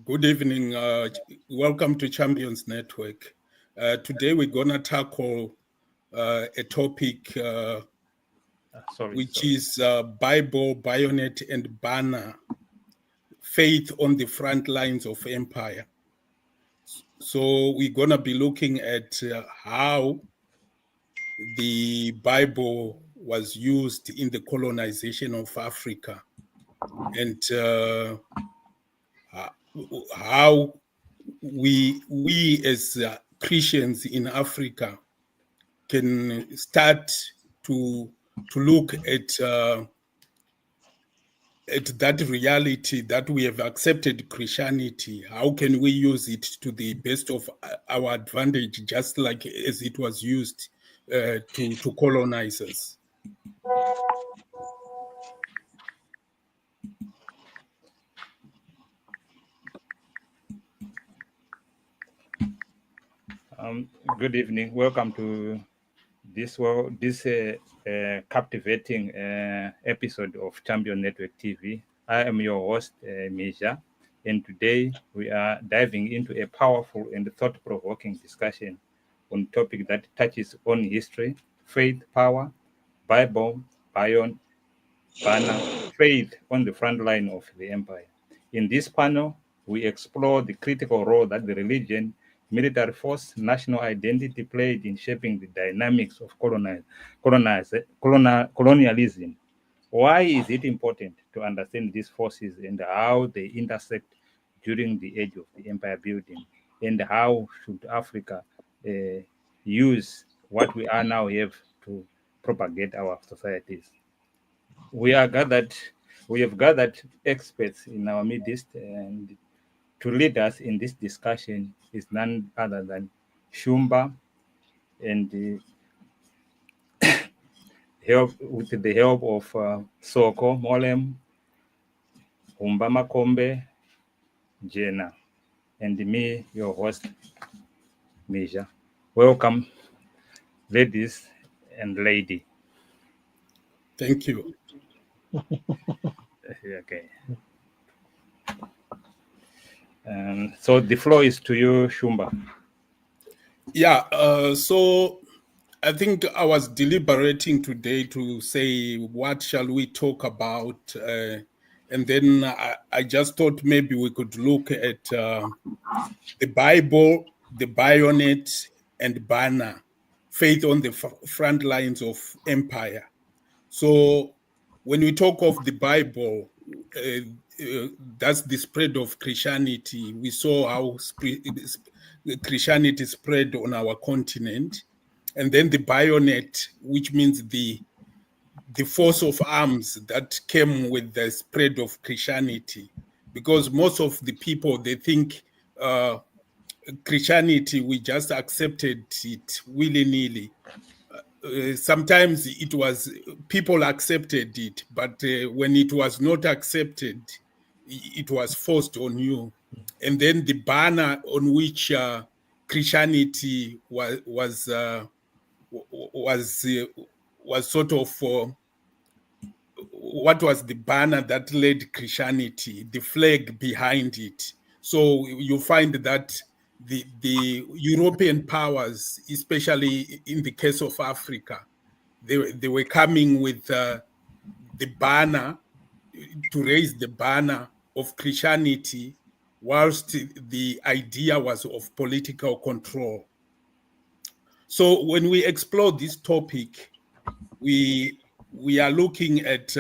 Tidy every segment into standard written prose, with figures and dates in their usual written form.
Good evening. Welcome to Champions Network. Today we're going to tackle a topic which is Bible, Bayonet, and Banner, faith on the front lines of empire. So we're going to be looking at how the Bible was used in the colonization of Africa and how we as Christians in Africa can start to look at that reality that we have accepted Christianity. How can we use it to the best of our advantage, just like as it was used to colonize us? Good evening. Welcome to this captivating episode of Champion Network TV. I am your host, Misha, and today we are diving into a powerful and thought-provoking discussion on a topic that touches on history, faith, power, Bible, Bayon, Banner, faith on the front line of the empire. In this panel, we explore the critical role that the religion, military force, national identity played in shaping the dynamics of colonialism. Why is it important to understand these forces and how they intersect during the age of the empire building? And how should Africa use what we are now have to propagate our societies? We have gathered experts in our midst, and to lead us in this discussion is none other than Shumba, and with the help of Soko Molem, Umbama Kombe, Jena, and me, your host, Misha. Welcome, ladies and lady. Thank you. Okay. So the floor is to you, Shumba. Yeah, so I think I was deliberating today to say, what shall we talk about? And then I just thought maybe we could look at the Bible, the Bayonet, and Banner, faith on the front lines of empire. So when we talk of the Bible, that's the spread of Christianity. We saw how Christianity spread on our continent. And then the Bayonet, which means the force of arms that came with the spread of Christianity. Because most of the people, they think Christianity, we just accepted it willy-nilly. Sometimes it was people accepted it, but when it was not accepted, it was forced on you. And then the banner on which Christianity was sort of what was the banner that led Christianity, the flag behind it. So you find that the European powers, especially in the case of Africa, they were coming with the banner, to raise the banner of Christianity, whilst the idea was of political control. So when we explore this topic, we are looking at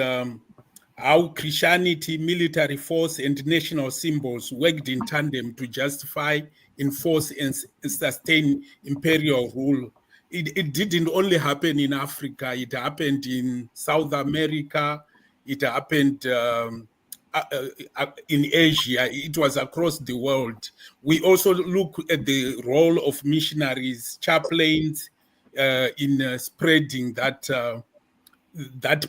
how Christianity, military force, and national symbols worked in tandem to justify, enforce, and sustain imperial rule. It didn't only happen in Africa, it happened in South America, it happened in Asia, it was across the world. We also look at the role of missionaries, chaplains, in spreading that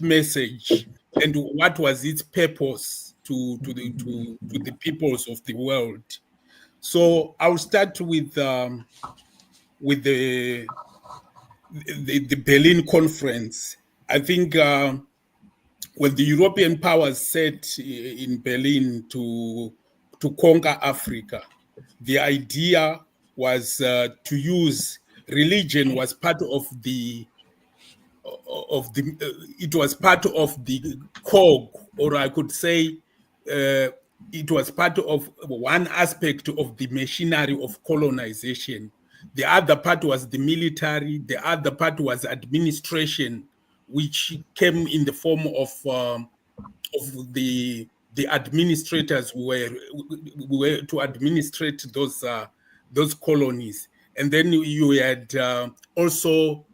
message, and what was its purpose to the peoples of the world. So I'll start with the Berlin Conference. I think when the European powers set in Berlin to conquer Africa. The idea was to use religion was part of the it was part of the cog, or I could say it was part of one aspect of the machinery of colonization. The other part was the military, the other part was administration, which came in the form of the administrators who were to administrate those colonies. And then you had also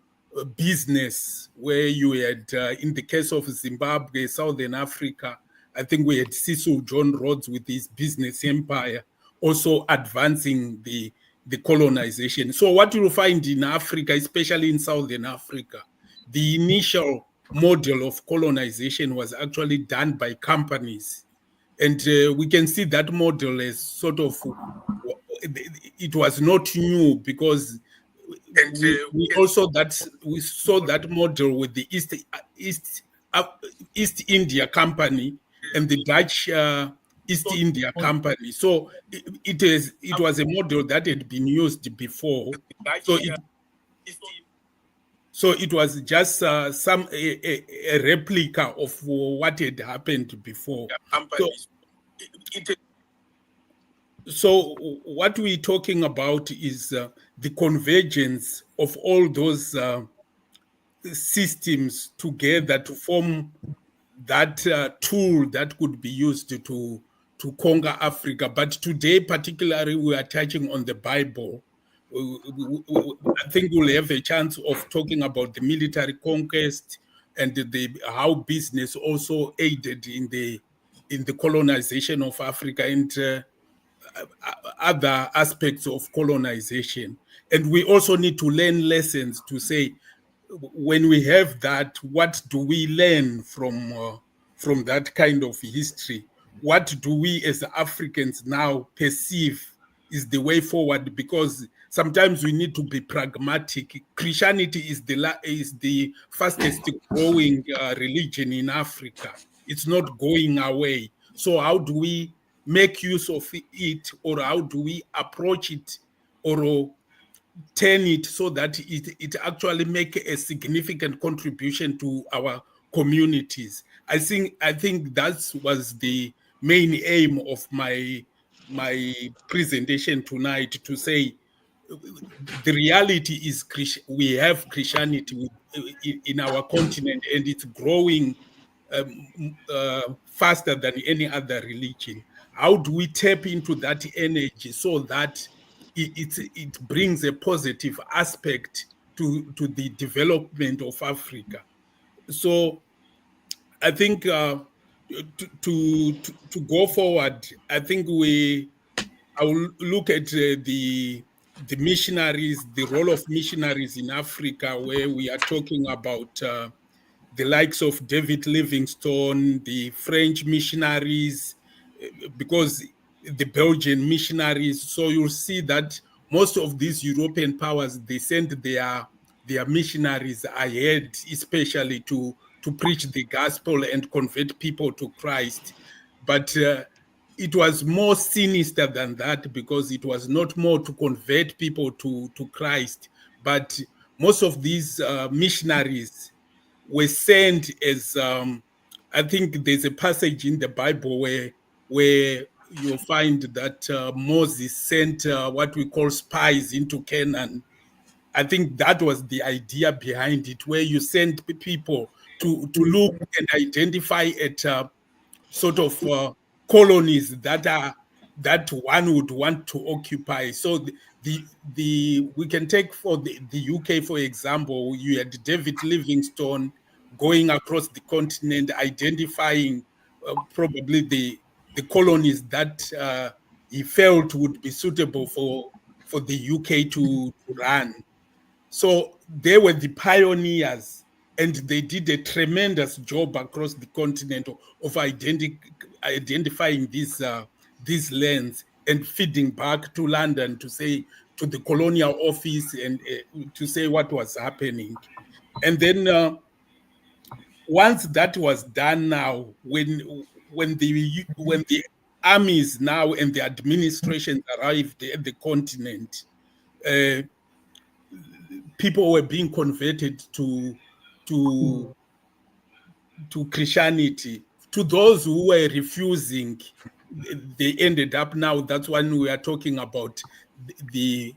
business, where you had in the case of Zimbabwe, Southern Africa, I think we had Cecil John Rhodes with his business empire also advancing the colonization. So what you'll find in Africa, especially in Southern Africa, the initial model of colonization was actually done by companies. And we can see that model as sort of, it was not new, because we also we saw that model with the East India Company and the Dutch East India Company. So it was a model that had been used before. So it was just a replica of what had happened before. So what we're talking about is the convergence of all those systems together to form that tool that could be used to conquer Africa. But today, particularly, we are touching on the Bible. I think we'll have a chance of talking about the military conquest and how business also aided in the colonization of Africa and other aspects of colonization. And we also need to learn lessons to say, when we have that, what do we learn from that kind of history? What do we as Africans now perceive is the way forward? Because sometimes we need to be pragmatic. Christianity is the fastest growing religion in Africa. It's not going away. So how do we make use of it, or how do we approach it, or turn it so that it actually make a significant contribution to our communities? I think that was the main aim of my presentation tonight, to say the reality is we have Christianity in our continent, and it's growing faster than any other religion. How do we tap into that energy so that it brings a positive aspect to the development of Africa? So I think to go forward, I think I will look at the missionaries, the role of missionaries in Africa, where we are talking about the likes of David Livingstone, the French missionaries, because the Belgian missionaries. So you'll see that most of these European powers, they send their missionaries ahead, especially to preach the gospel and convert people to Christ. But it was more sinister than that, because it was not more to convert people to Christ, but most of these missionaries were sent as I think there's a passage in the Bible where you'll find that Moses sent what we call spies into Canaan. I think that was the idea behind it, where you send people to look and identify at sort of colonies that one would want to occupy. So we can take for the UK, for example. You had David Livingstone going across the continent, identifying probably the colonies that he felt would be suitable for the UK to run. So they were the pioneers, and they did a tremendous job across the continent of identifying these lands and feeding back to London to say, to the colonial office, and to say what was happening. And then once that was done, now when the armies now and the administrations arrived at the continent, people were being converted to Christianity. To those who were refusing, they ended up now. That's when we are talking about the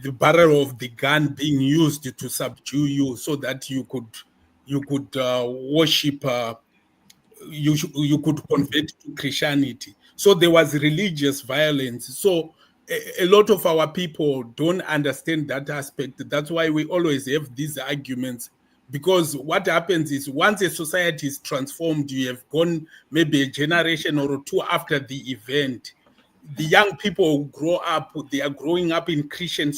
the barrel of the gun being used to subdue you, so that you could worship. You could convert to Christianity. So there was religious violence. So a lot of our people don't understand that aspect. That's why we always have these arguments. Because what happens is, once a society is transformed, you have gone maybe a generation or two after the event. The young people who grow up, they are growing up in Christian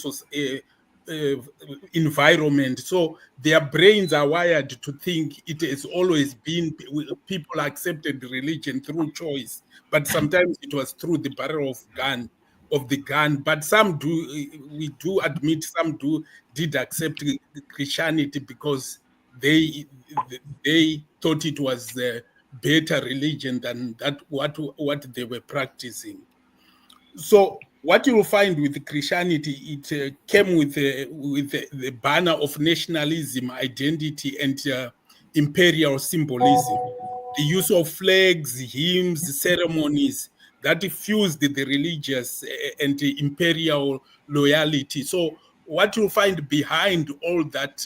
environment, so their brains are wired to think it has always been people accepted religion through choice, but sometimes it was through the barrel of the gun. But some do, we do admit, some did accept Christianity because they they thought it was a better religion than that what they were practicing. So what you will find with Christianity, it came with the banner of nationalism, identity, and imperial symbolism. The use of flags, hymns, ceremonies that fused the religious and the imperial loyalty. So what you find behind all that,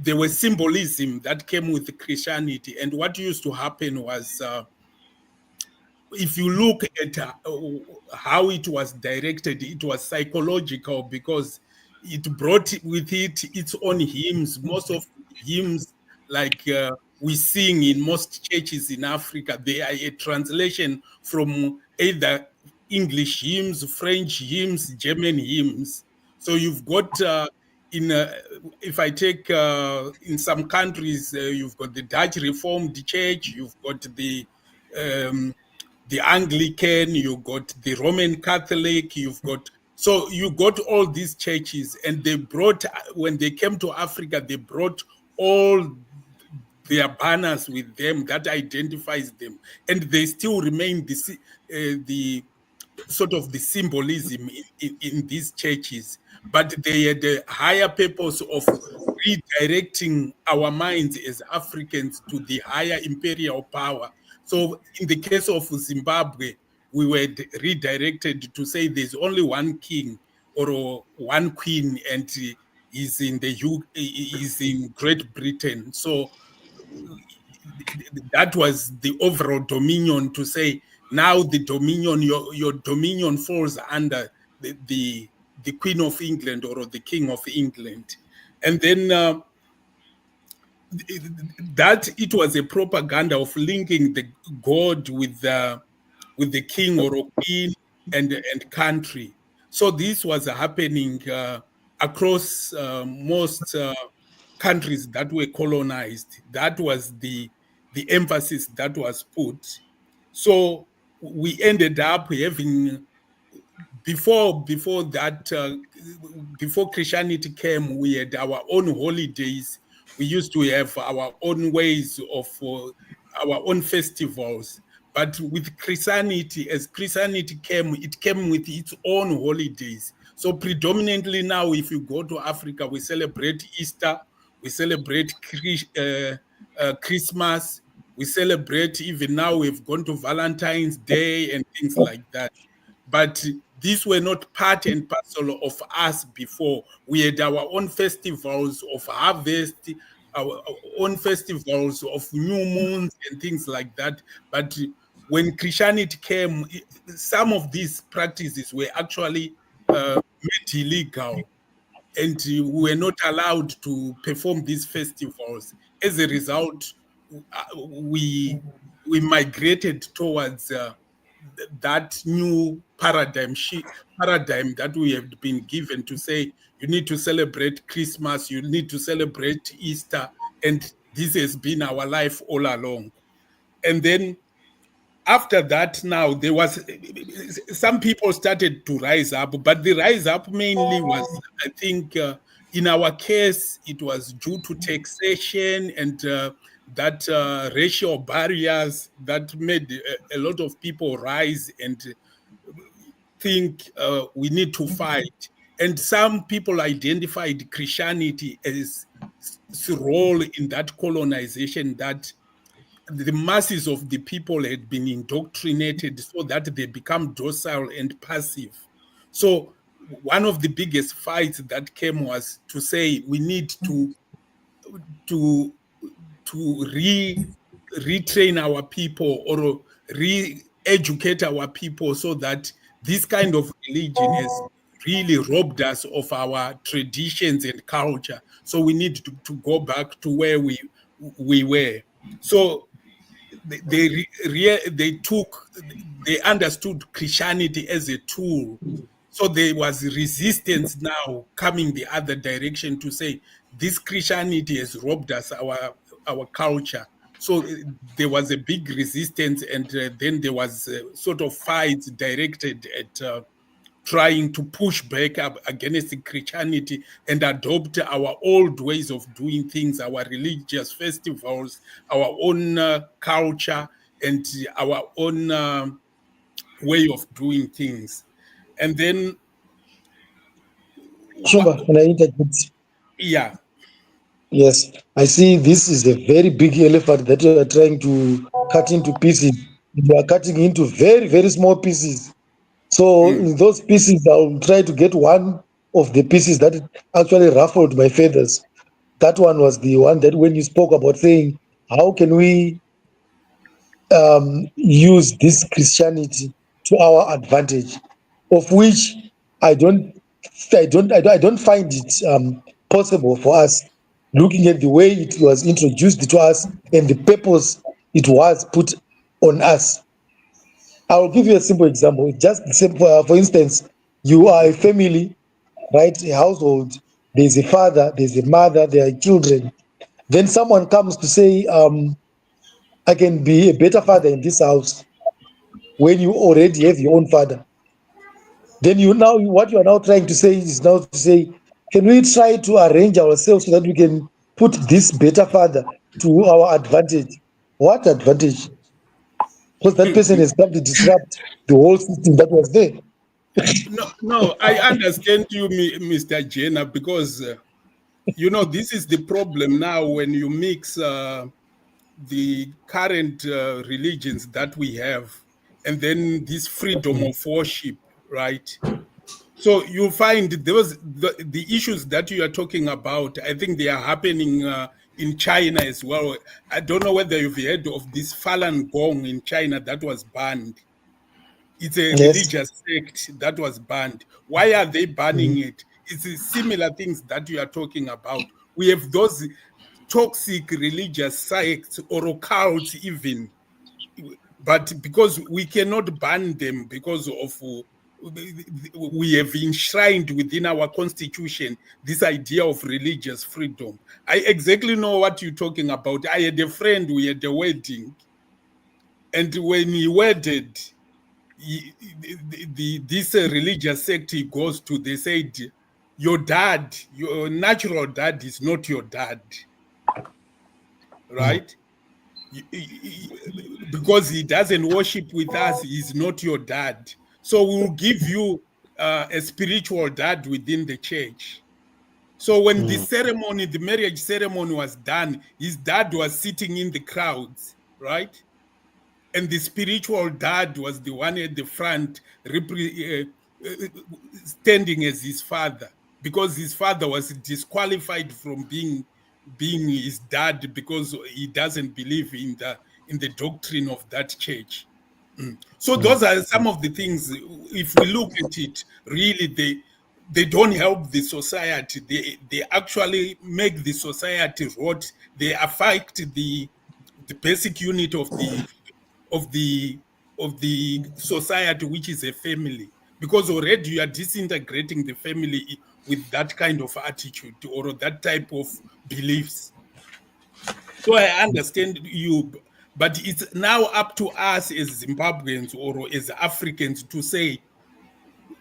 there was symbolism that came with Christianity. And what used to happen was, if you look at how it was directed, it was psychological, because it brought with it its own hymns. Most of hymns, like we sing in most churches in Africa, they are a translation from either English hymns, French hymns, German hymns. So you've got in if I take in some countries, you've got the Dutch Reformed Church, you've got um, the Anglican, you got the Roman Catholic, so you got all these churches, and they brought, when they came to Africa, they brought all their banners with them that identifies them, and they still remain the sort of the symbolism in these churches, but they had a higher purpose of redirecting our minds as Africans to the higher imperial power. So in the case of Zimbabwe, we were redirected to say there's only one king or one queen, and he's in he's in Great Britain. So that was the overall dominion, to say now the dominion, your dominion falls under the Queen of England or the King of England. And then that it was a propaganda of linking the god with the king or a queen and country. So this was happening across most countries that were colonized. That was the emphasis that was put. So we ended up having, before that, before Christianity came, we had our own holidays. We used to have our own ways of our own festivals. But with Christianity, as Christianity came, it came with its own holidays. So predominantly now, if you go to Africa, we celebrate Easter, we celebrate Christmas, we celebrate, even now we've gone to Valentine's Day and things like that. But these were not part and parcel of us before. We had our own festivals of harvest, our own festivals of new moons and things like that. But when Christianity came, some of these practices were actually made illegal, and we were not allowed to perform these festivals. As a result, we migrated towards that new paradigm that we have been given, to say you need to celebrate Christmas, you need to celebrate Easter, and this has been our life all along. And then after that, now there was, some people started to rise up, but the rise up mainly was, I think, in our case, it was due to taxation and that racial barriers that made a lot of people rise and think we need to fight. And some people identified Christianity as its role in that colonization, that the masses of the people had been indoctrinated so that they become docile and passive. So one of the biggest fights that came was to say we need to retrain our people or re-educate our people so that this kind of religion has really robbed us of our traditions and culture. So we need to go back to where we were. So they understood Christianity as a tool. So there was resistance now coming the other direction to say this Christianity has robbed us our culture. So there was a big resistance, and then there was sort of fights directed at trying to push back up against Christianity and adopt our old ways of doing things, our religious festivals, our own culture, and our own way of doing things. And then, Shumba, can I interject? yeah. Yes, I see this is a very big elephant that you are trying to cut into pieces. You are cutting into very, very small pieces. So Mm. in those pieces, I'll try to get one of the pieces that actually ruffled my feathers. That one was the one that when you spoke about saying, how can we use this Christianity to our advantage, of which I don't, I don't find it possible for us, looking at the way it was introduced to us and the purpose it was put on us. I will give you a simple example. Just for instance, you are a family, right? A household. There's a father, there's a mother, there are children. Then someone comes to say, I can be a better father in this house when you already have your own father. Then what you are now trying to say is now to say, can we try to arrange ourselves so that we can put this better father to our advantage? What advantage? Because that person has come to disrupt the whole system that was there. No, I understand you, Mr. Jenner, because this is the problem now when you mix the current religions that we have, and then this freedom of worship, right? So you find the issues that you are talking about. I think they are happening in China as well. I don't know whether you've heard of this Falun Gong in China that was banned. It's a Yes. religious sect that was banned. Why are they banning Mhm. it? It's similar things that you are talking about. We have those toxic religious sects or cults even, but because we cannot ban them because of we have enshrined within our constitution this idea of religious freedom. I exactly know what you're talking about. I had a friend, we had a wedding, and when he wedded, this religious sect he goes to, they said, your dad, your natural dad is not your dad, right? Because he doesn't worship with us, he's not your dad. So we'll give you a spiritual dad within the church. So when the marriage ceremony was done, his dad was sitting in the crowds, right? And the spiritual dad was the one at the front, standing as his father, because his father was disqualified from being his dad because he doesn't believe in the doctrine of that church. So those are some of the things. If we look at it, really, they don't help the society. They actually make the society rot. They affect the basic unit of the of the society, which is a family, because already you are disintegrating the family with that kind of attitude or that type of beliefs. So I understand you, but it's now up to us as Zimbabweans or as Africans to say,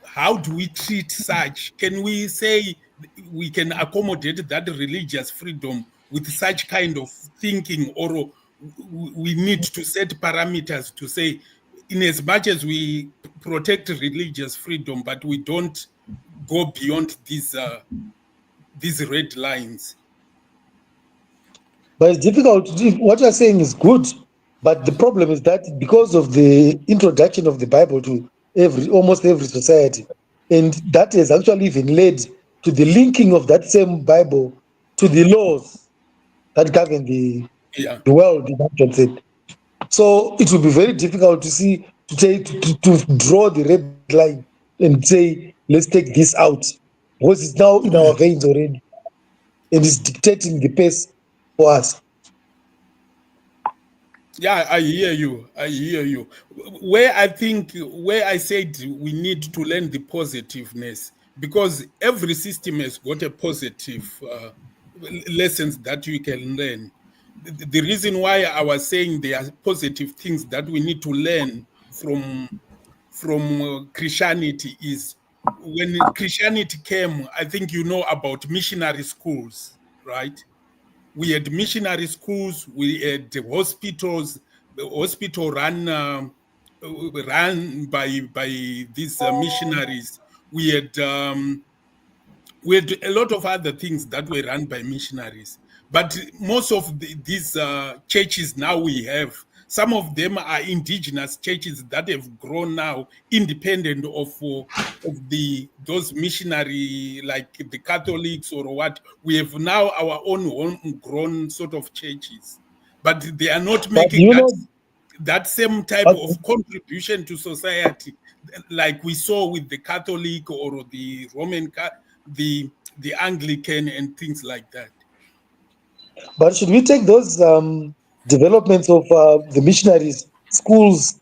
how do we treat such? Can we say we can accommodate that religious freedom with such kind of thinking, or we need to set parameters to say, in as much as we protect religious freedom, but we don't go beyond these red lines. But it's difficult. What you're saying is good, but the problem is that because of the introduction of the Bible to almost every society, and that has actually even led to the linking of that same Bible to the laws that govern the world, in that concept. So it will be very difficult to draw the red line and say, let's take this out, because it's now in our veins already, and it's dictating the pace for us. Yeah, I hear you. Where I said we need to learn the positiveness, because every system has got a positive lessons that you can learn. The reason why I was saying there are positive things that we need to learn from Christianity is, when Christianity came, I think you know about missionary schools, right? We had missionary schools, we had hospitals, the hospital run by these missionaries. We had a lot of other things that were run by missionaries. But most of these churches now we have, some of them are indigenous churches that have grown now independent of those missionary, like the Catholics or what. We have now our own homegrown sort of churches, but they are not making that same type of contribution to society like we saw with the Catholic or the Roman the Anglican and things like that. But should we take those developments of the missionaries schools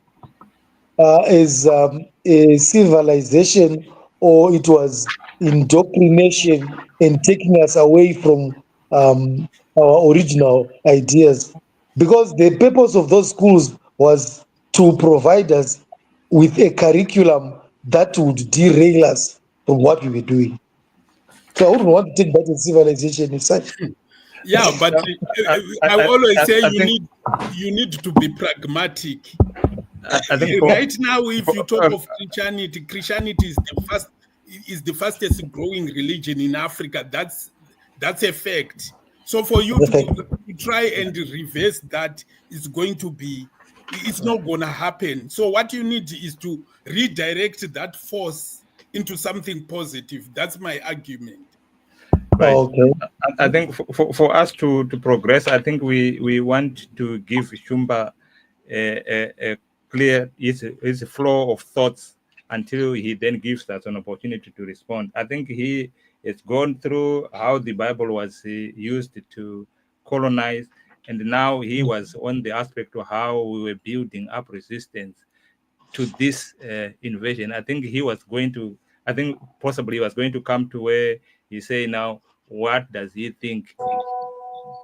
as a civilization, or it was indoctrination and taking us away from our original ideas? Because the purpose of those schools was to provide us with a curriculum that would derail us from what we were doing. So I wouldn't want to take that as civilization as such. Yeah, but I always say you need to be pragmatic. I think right now, if you talk of Christianity is the fastest growing religion in Africa. That's a fact. So for you to try and reverse that is going to be, it's not going to happen. So what you need is to redirect that force into something positive. That's my argument. Right. Okay. I think for us to progress, I think we want to give Shumba a clear his flow of thoughts until he then gives us an opportunity to respond. I think he has gone through how the Bible was used to colonize, and now he was on the aspect of how we were building up resistance to this invasion. I think possibly he was going to come to where he say now, what does he think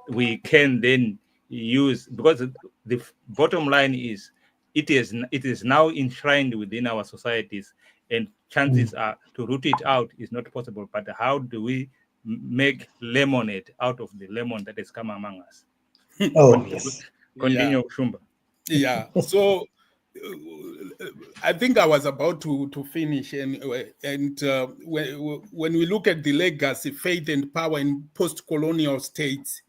we can then use? Because the bottom line is, it is now enshrined within our societies, and chances are to root it out is not possible. But how do we make lemonade out of the lemon that has come among us? Continue, Shumba. Yeah. So I think I was about to finish, and when we look at the legacy, faith, and power in post-colonial states,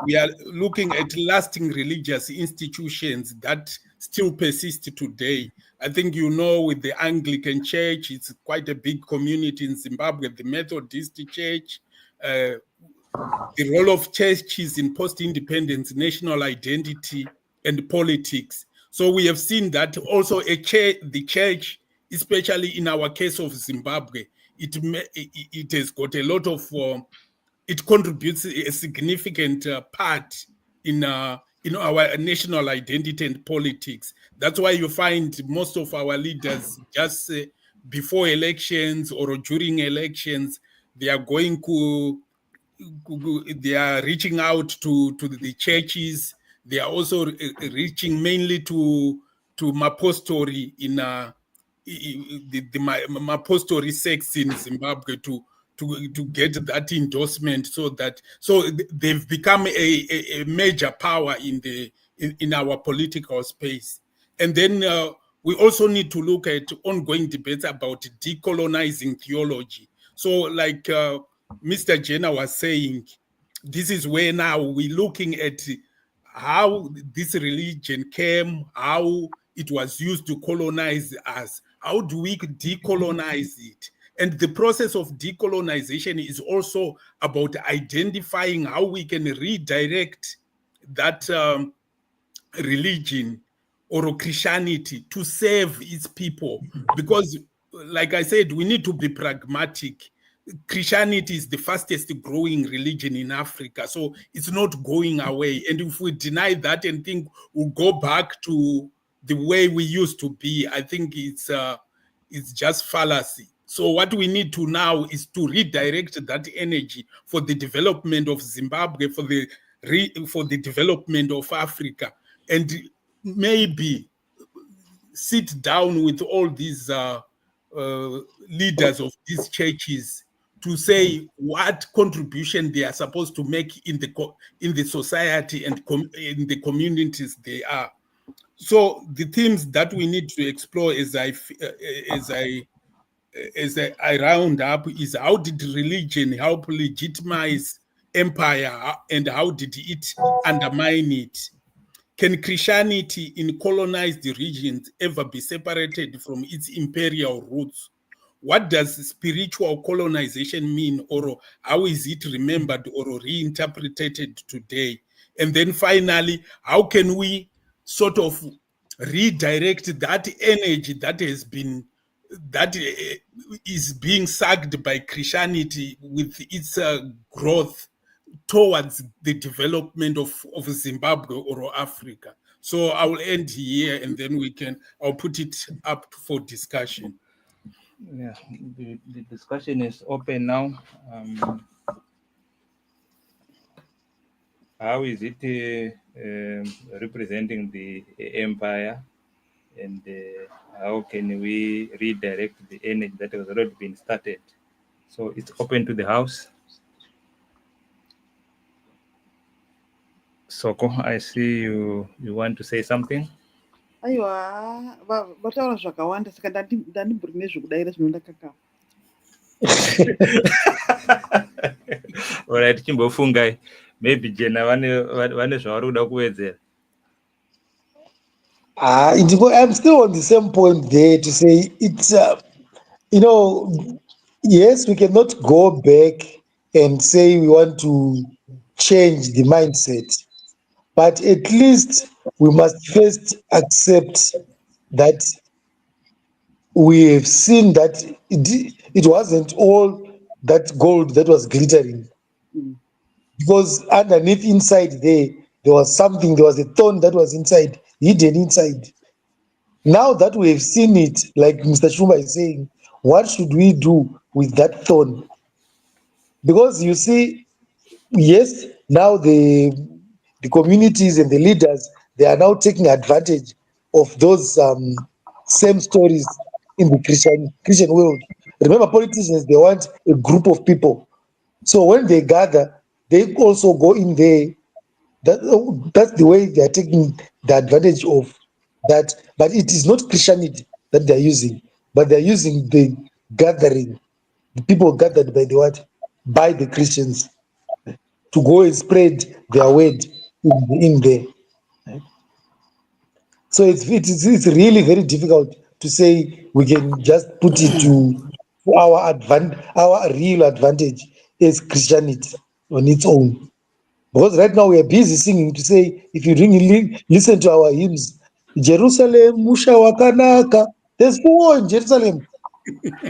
we are looking at lasting religious institutions that still persist today. I think with the Anglican Church, it's quite a big community in Zimbabwe. The Methodist Church, the role of churches in post-independence, national identity, and politics. So we have seen that also the church, especially in our case of Zimbabwe, it has got a lot of, it contributes a significant part in our national identity and politics. That's why you find most of our leaders just before elections or during elections, they are reaching out to the churches. They are also reaching mainly to Mapostori in the Mapostori sects in Zimbabwe to to get that endorsement, so they've become a major power in our political space. And then we also need to look at ongoing debates about decolonizing theology. So like Mr. Jenner was saying, this is where now we're looking at how this religion came, how it was used to colonize us. How do we decolonize it? And the process of decolonization is also about identifying how we can redirect that religion or Christianity to serve its people. Because, like I said, we need to be pragmatic. Christianity is the fastest growing religion in Africa, so it's not going away. And if we deny that and think we'll go back to the way we used to be, I think it's just fallacy. So what we need to now is to redirect that energy for the development of Zimbabwe, for the development of Africa, and maybe sit down with all these leaders of these churches to say what contribution they are supposed to make in the society and in the communities they are. So the themes that we need to explore as I round up is, how did religion help legitimize empire, and how did it undermine it? Can Christianity in colonized regions ever be separated from its imperial roots? What does spiritual colonization mean, or how is it remembered or reinterpreted today? And then finally, how can we sort of redirect that energy that is being sucked by Christianity with its growth towards the development of Zimbabwe or Africa? So I will end here, and then I'll put it up for discussion. Yeah, the discussion is open now. How is it representing the empire, and how can we redirect the energy that has already been started? So it's open to the house. Soko, I see you want to say something. Aiwa, vataura zvakawanda saka ndandiburi nezvekudaira zvinoda kaka. Alright, chimbofungai. Maybe Jena vane zvavari kuda kuwedzera. I'm still on the same point there to say it's, yes, we cannot go back and say we want to change the mindset, but at least we must first accept that we have seen that it wasn't all that gold that was glittering. Because underneath, inside there was something, there was a thorn that was inside, hidden inside. Now that we have seen it, like Mr. Shumba is saying, what should we do with that thorn? Because you see, yes, now the communities and the leaders, they are now taking advantage of those same stories in the Christian world. Remember, politicians, they want a group of people. So when they gather, they also go in there. That's the way they are taking the advantage of that. But it is not Christianity that they are using, but they are using the gathering, the people gathered by the what? By the Christians, to go and spread their word in there. So it's really very difficult to say we can just put it to our real advantage as Christianity on its own. Because right now we are busy singing to say, if you really listen to our hymns, Jerusalem, Musha Wakanaka, there's war in Jerusalem.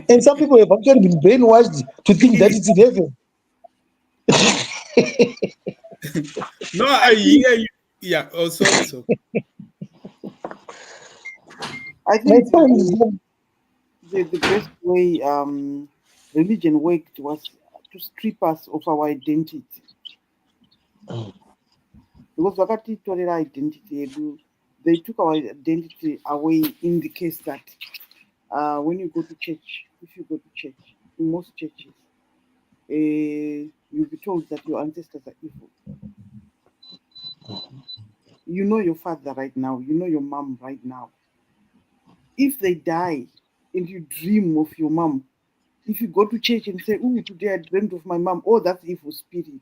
And some people have actually been brainwashed to think that it's in heaven. No, I hear you. Yeah, oh, sorry. I think the best way religion worked was to strip us of our identity. Because vakatitorera identity yedu, they took our identity away in the case that when you go to church, if you go to church, in most churches, you'll be told that your ancestors are evil. You know your father right now, you know your mom right now. If they die and you dream of your mom, if you go to church and say, "Oh, today I dreamed of my mom," oh, that's evil spirit.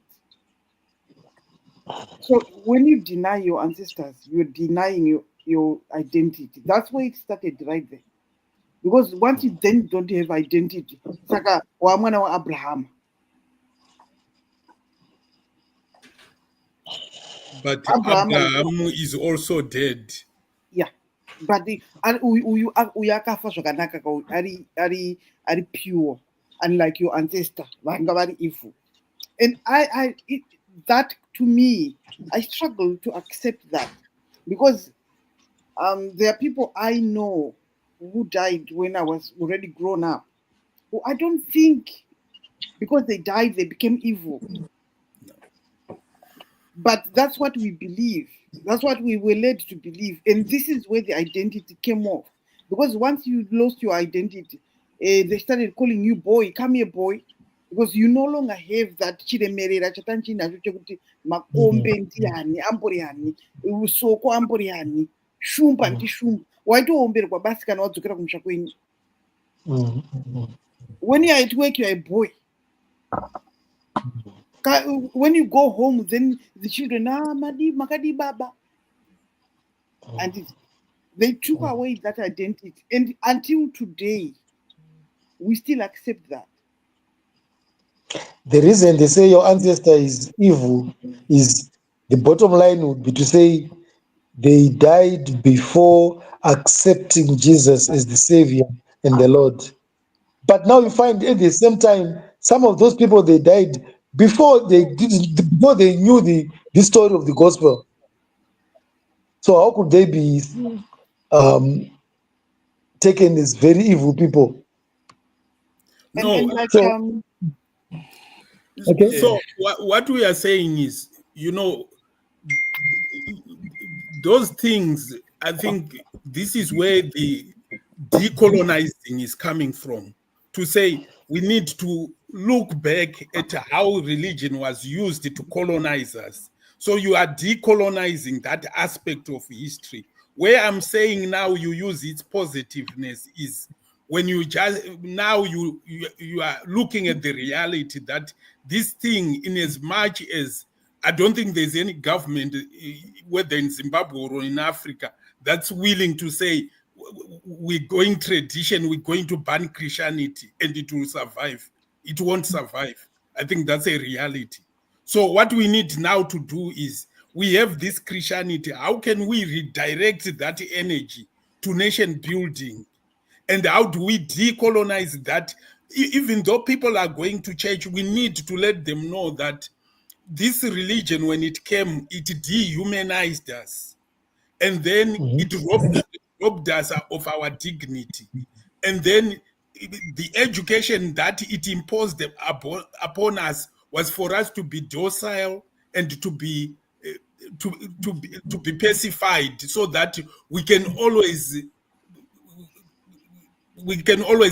So when you deny your ancestors, you're denying your identity. That's where it started right there. Because once you then don't have identity, it's like wamwana wa Abraham. But Abraham, Abraham is also dead. yeah. But uyakafa zvakanaka ari pure, unlike your ancestor vanga vari evil. And that to me, I struggle to accept that, because there are people I know who died when I was already grown up, who I don't think because they died they became evil. But that's what we believe. That's what we were led to believe. And this is where the identity came off. Because once you lost your identity, they started calling you boy, come here, boy. Because you no longer have that chiremerera chatanchinacho chekuti makombe ndiani, ambori hani, usoko ambori hani, shumba ndishumba. Waitoomberwa basi kana wadzokera kumusha kwenyu. When you're at work, you're a boy. When you go home, then the children, makadi baba. And they took away that identity. And until today, we still accept that. The reason they say your ancestor is evil is, the bottom line would be to say they died before accepting Jesus as the Savior and the Lord. But now you find at the same time, some of those people, they died before they knew the story of the gospel. So how could they be taken as very evil people? No. And like, okay. So what we are saying is, those things, I think this is where the decolonizing is coming from. To say we need to look back at how religion was used to colonize us. So you are decolonizing that aspect of history. Where I'm saying now you use its positiveness is when you just now you are looking at the reality that this thing, in as much as I don't think there's any government, whether in Zimbabwe or in Africa, that's willing to say we're going tradition, we're going to ban Christianity, and it will survive. It won't survive. I think that's a reality. So what we need now to do is, we have this Christianity. How can we redirect that energy to nation building? And how do we decolonize that? Even though people are going to church, we need to let them know that this religion, when it came, it dehumanized us. And then it robbed us of our dignity. And then the education that it imposed upon us was for us to be docile and to be pacified, so that we can always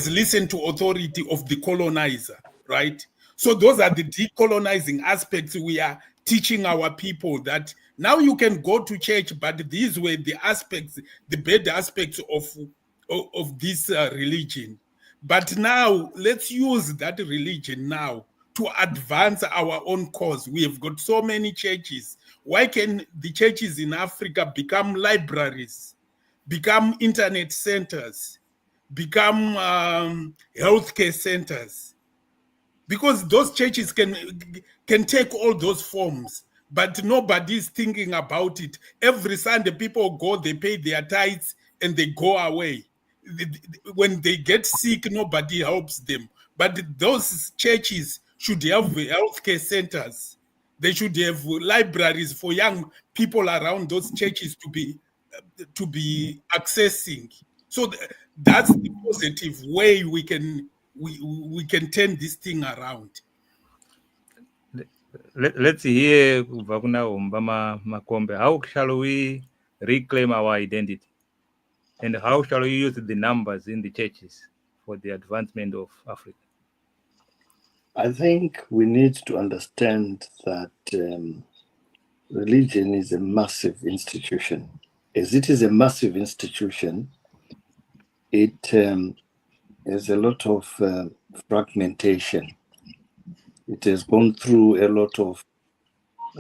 listen to authority of the colonizer, right? So those are the decolonizing aspects we are teaching our people, that now you can go to church, but these were the aspects, the bad aspects of this religion. But now let's use that religion now to advance our own cause. We have got so many churches. Why can the churches in Africa become libraries, become internet centers, become healthcare centers? Because those churches can take all those forms, but nobody's thinking about it. Every Sunday people go, they pay their tithes, and they go away. When they get sick, nobody helps them. But those churches should have healthcare centers. They should have libraries for young people around those churches to be accessing. So that's the positive way we can turn this thing around. Let's hear kubva kuna Homba Makombe. How shall we reclaim our identity? And how shall we use the numbers in the churches for the advancement of Africa? I think we need to understand that religion is a massive institution. As it is a massive institution, it has a lot of fragmentation. It has gone through a lot of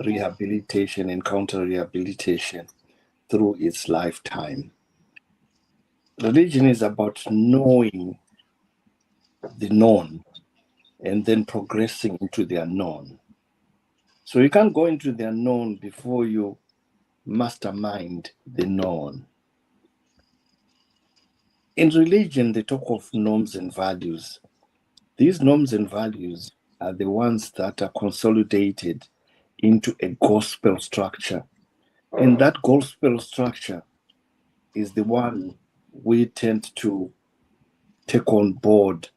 rehabilitation and counter-rehabilitation through its lifetime. Religion is about knowing the known and then progressing into the unknown. So you can't go into the unknown before you mastermind the known. In religion, they talk of norms and values. These norms and values are the ones that are consolidated into a gospel structure. And that gospel structure is the one we tend to take on board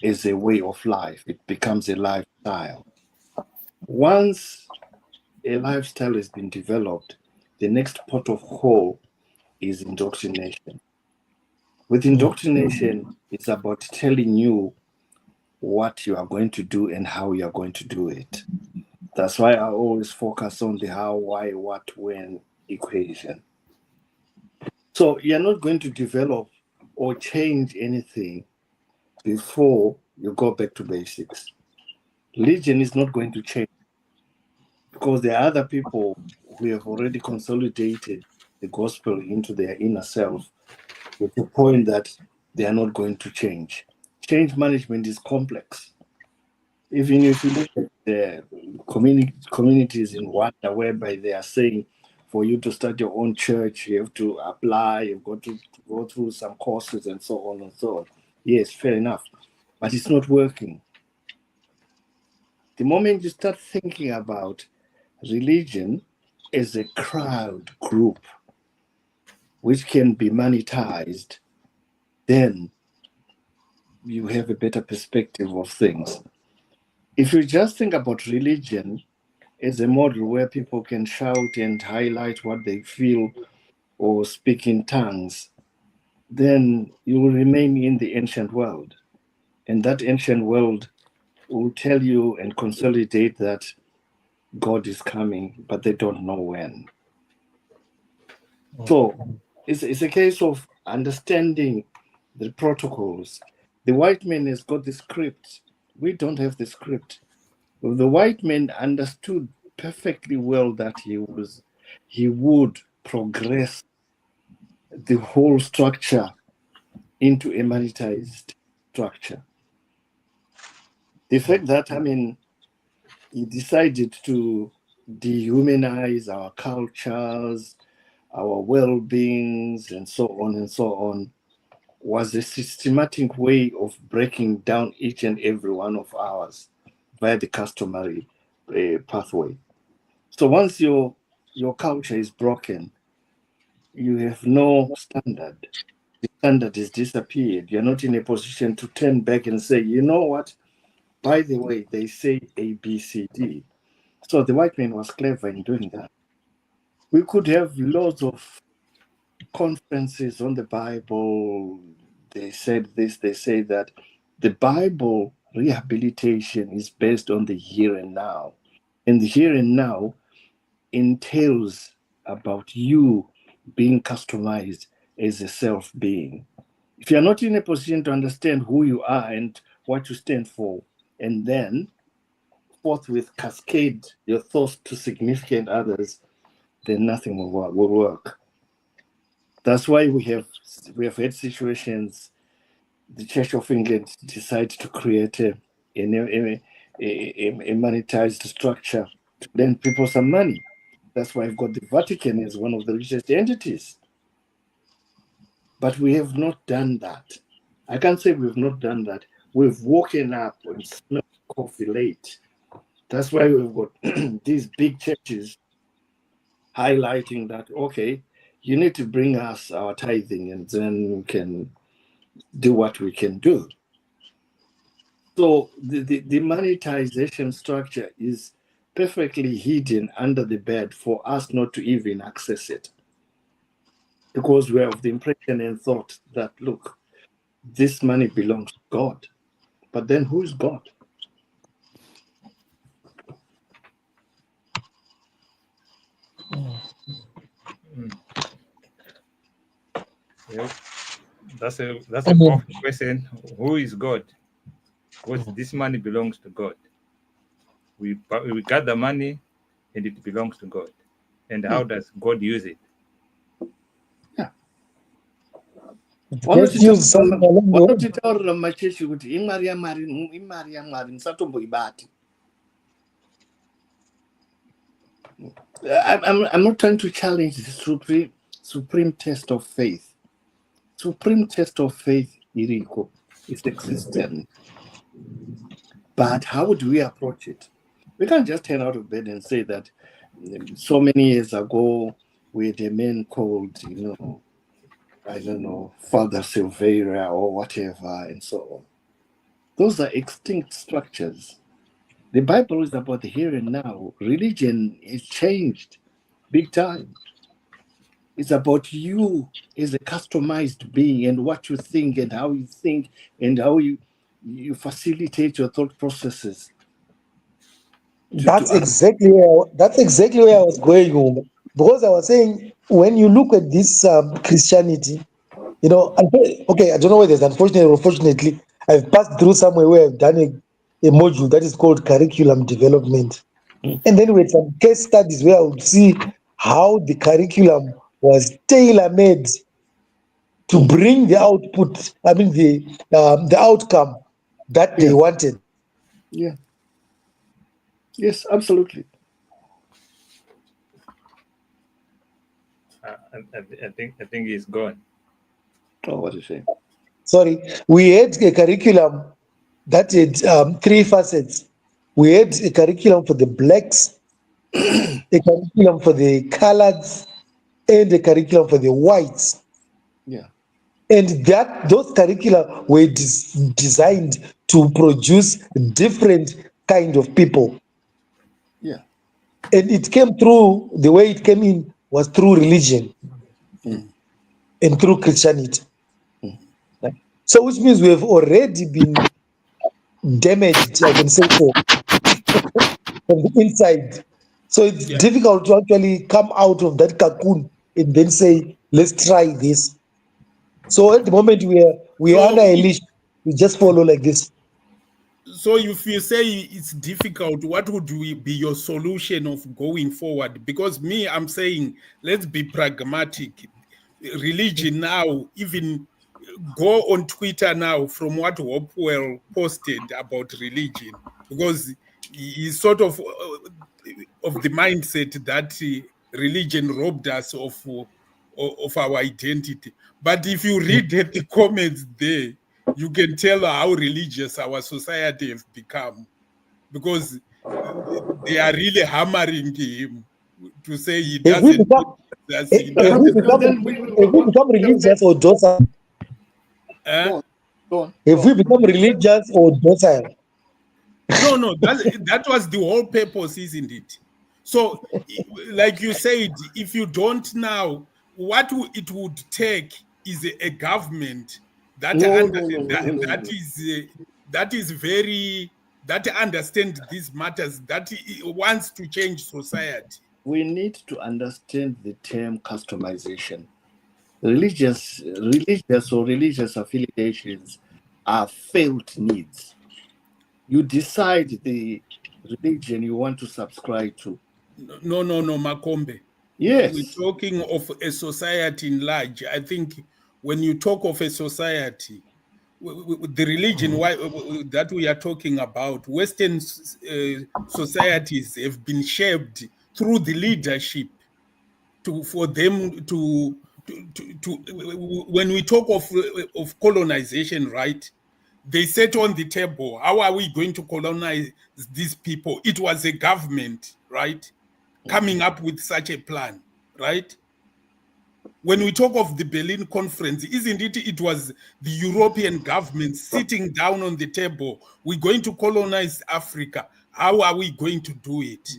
as a way of life. It becomes a lifestyle. Once a lifestyle has been developed, the next pot of call is indoctrination. With indoctrination, it's about telling you what you are going to do and how you are going to do it. That's why I always focus on the how, why, what, when equation. So you're not going to develop or change anything before you go back to basics. Religion is not going to change because there are other people who have already consolidated the gospel into their inner self to the point that they are not going to change. Change management is complex. Even if you look at the communities in Rwanda, whereby they are saying for you to start your own church, you have to apply, you've got to go through some courses and so on and so on. Yes, fair enough. But it's not working. The moment you start thinking about religion as a crowd group which can be monetized, then you have a better perspective of things. If you just think about religion as a model where people can shout and highlight what they feel or speak in tongues, then you will remain in the ancient world. And that ancient world will tell you and consolidate that God is coming, but they don't know when. So it's a case of understanding the protocols. The white man has got the script. We don't have the script. The white man understood perfectly well that he would progress the whole structure into a monetized structure. The fact that, he decided to dehumanize our cultures, our well-beings, and so on, was a systematic way of breaking down each and every one of ours via the customary pathway. So once your culture is broken, you have no standard. The standard is disappeared. You're not in a position to turn back and say, you know what? By the way, they say A, B, C, D. So the white man was clever in doing that. We could have lots of conferences on the Bible. They said this, they say that. The Bible rehabilitation is based on the here and now. And the here and now entails about you being customized as a self-being. If you're not in a position to understand who you are and what you stand for, and then forthwith cascade your thoughts to significant others, then nothing will work. That's why we have had situations. The Church of England decided to create a monetized structure to lend people some money. That's why I've got the Vatican as one of the richest entities. But we have not done that. I can't say we've not done that. We've woken up and smelled coffee late. That's why we've got these big churches highlighting that, okay, you need to bring us our tithing and then we can do what we can do. So the monetization structure is perfectly hidden under the bed for us not to even access it. Because we have the impression and thought that, look, this money belongs to God. But then who is God? Yep. That's a powerful question. Who is God? Because this money belongs to God. We gather money, and it belongs to God. And how does God use it? vanototaurira mumachechi kuti imari yamwari musatomboibata. I'm not trying to challenge the supreme test of faith. Supreme test of faith, iriko, is existent. But how do we approach it? We can't just turn out of bed and say that so many years ago we had a man called, I don't know, Father Silveira or whatever, and so on. Those are extinct structures. The Bible is about the here and now. Religion is changed big time. It's about you as a customized being and what you think and how you think and how you facilitate your thought processes. That's exactly where I was going home, because I was saying when you look at this Christianity, I don't know whether it's unfortunately or fortunately, I've passed through somewhere where I've done a module that is called curriculum development. And then with some case studies where I would see how the curriculum was tailor-made to bring the output, the outcome that they wanted. Yeah. Yes, absolutely. I think he's gone. Oh, what do you say? Sorry, we had a curriculum that had 3 facets. We had a curriculum for the blacks, a curriculum for the coloreds, and a curriculum for the whites. Yeah. And those curricula were designed to produce different kind of people. Yeah. And it came through, the way it came in was through religion and through Christianity. So which means we have already been damaged, I can say so, from the inside. So it's difficult to actually come out of that cocoon and then say, let's try this. So at the moment we are under a leash, we just follow like this. So if you say it's difficult, what would be your solution of going forward? Because I'm saying, let's be pragmatic. Religion now, even go on Twitter now from what Hopewell posted about religion, because he's sort of the mindset that religion robbed us of our identity. But if you read the comments there, you can tell how religious our society has become, because they are really hammering him to say he doesn't. Have we become religious or docile? Have we become religious or docile? No, that was the whole purpose, isn't it? So, like you said, if you don't now, what it would take is a government that understands these matters, that wants to change society. We need to understand the term customization. Religious or religious affiliations are felt needs. You decide the religion you want to subscribe to. No, Makombe. Yes. We're talking of a society in large. I think when you talk of a society, the religion that we are talking about, Western societies have been shaped through the leadership for them to when we talk of colonization, right? They set on the table, how are we going to colonize these people? It was a government, right, coming up with such a plan, right? When we talk of the Berlin Conference, isn't it? It was the European government sitting down on the table. We're going to colonize Africa. How are we going to do it?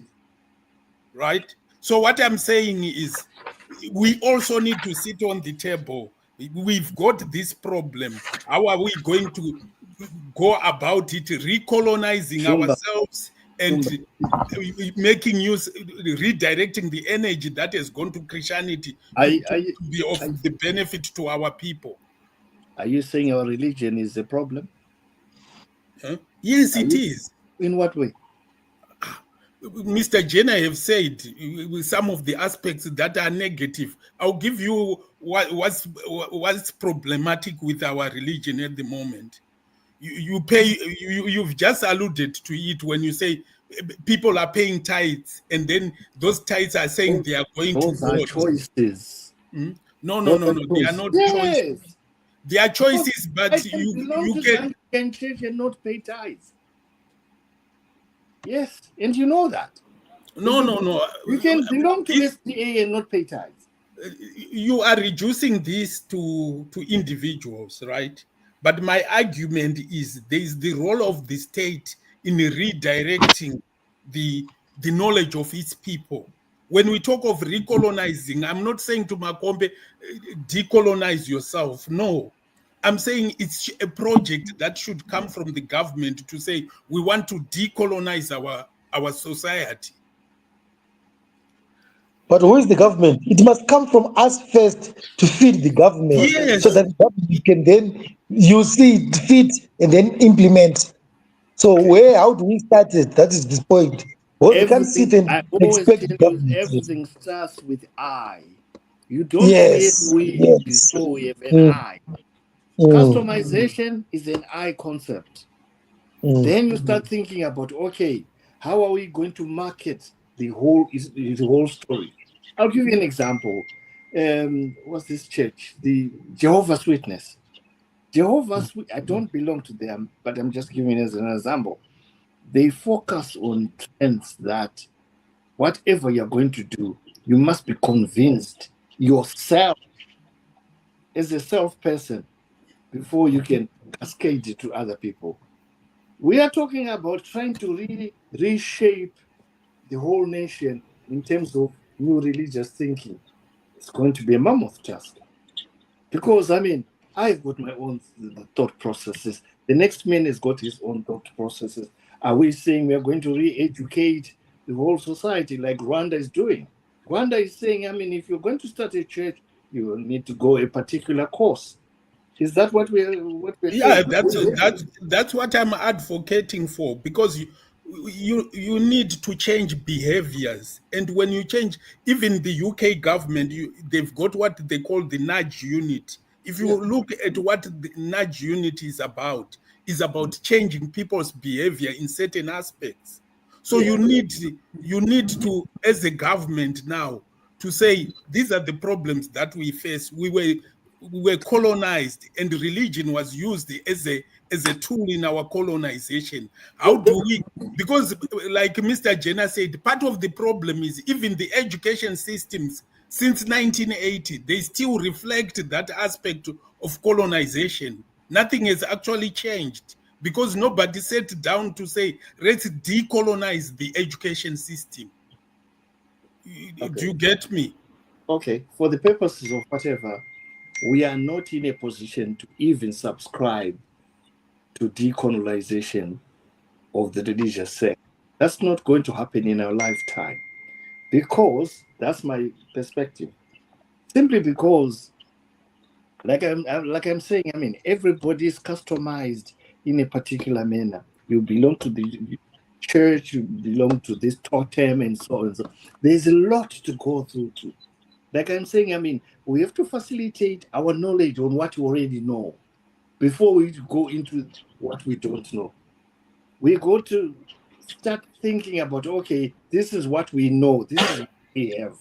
Right? So what I'm saying is, we also need to sit on the table. We've got this problem. How are we going to go about it, recolonizing ourselves and making use, redirecting the energy that has gone to Christianity to be of the benefit to our people. Are you saying our religion is a problem? Huh? Yes, it is. In what way? Mr. Jenner have said some of the aspects that are negative. I'll give you what's problematic with our religion at the moment. You've just alluded to it when you say people are paying tithes, and then those tithes are saying they are going to Those are God. choices. No, they are not choices. They are choices, but you can Anglican Church and not pay tithes. Yes, and you know that. No. You can belong to SDA and not pay tithes. You are reducing this to individuals, right? But my argument is there is the role of the state in redirecting the knowledge of its people. When we talk of recolonizing, I'm not saying to Makombe, decolonize yourself. No. I'm saying it's a project that should come from the government to say we want to decolonize our society. But who is the government? It must come from us first to feed the government, yes, so that the government can then feed and then implement. So how do we start it? That is the point. Well, we can't sit and expect the government. Everything starts with I. You don't create we before we have an I. Customization is an I concept. Then you start thinking about, okay, how are we going to market the whole story? I'll give you an example. What's this church? The Jehovah's Witness. I don't belong to them, but I'm just giving as an example. They focus on trends that whatever you're going to do, you must be convinced yourself as a self person before you can cascade it to other people. We are talking about trying to really reshape the whole nation in terms of new religious thinking. It's going to be a mammoth task. Because, I've got my own thought processes. The next man has got his own thought processes. Are we saying we are going to re-educate the whole society like Rwanda is doing? Rwanda is saying, if you're going to start a church, you will need to go a particular course. Is that what we're saying? That's what I'm advocating for, because you need to change behaviors. And when you change, even the UK government, they've got what they call the nudge unit. If you look at what the nudge unit is about changing people's behavior in certain aspects. So you need to, as a government now, to say these are the problems that we face. We were colonized, and religion was used as a tool in our colonization. How do we? Because, like Mr. Jenner said, part of the problem is even the education systems since 1980, they still reflect that aspect of colonization. Nothing has actually changed because nobody sat down to say, let's decolonize the education system. Okay. Do you get me? Okay, for the purposes of whatever, we are not in a position to even subscribe to decolonization of the religious sect. That's not going to happen in our lifetime, because that's my perspective. Simply because, like I'm saying, everybody is customized in a particular manner. You belong to the church, you belong to this totem, and so on. So there's a lot to go through to. Like I'm saying, we have to facilitate our knowledge on what we already know before we go into what we don't know. We go to start thinking about, okay, this is what we know, this is what we have.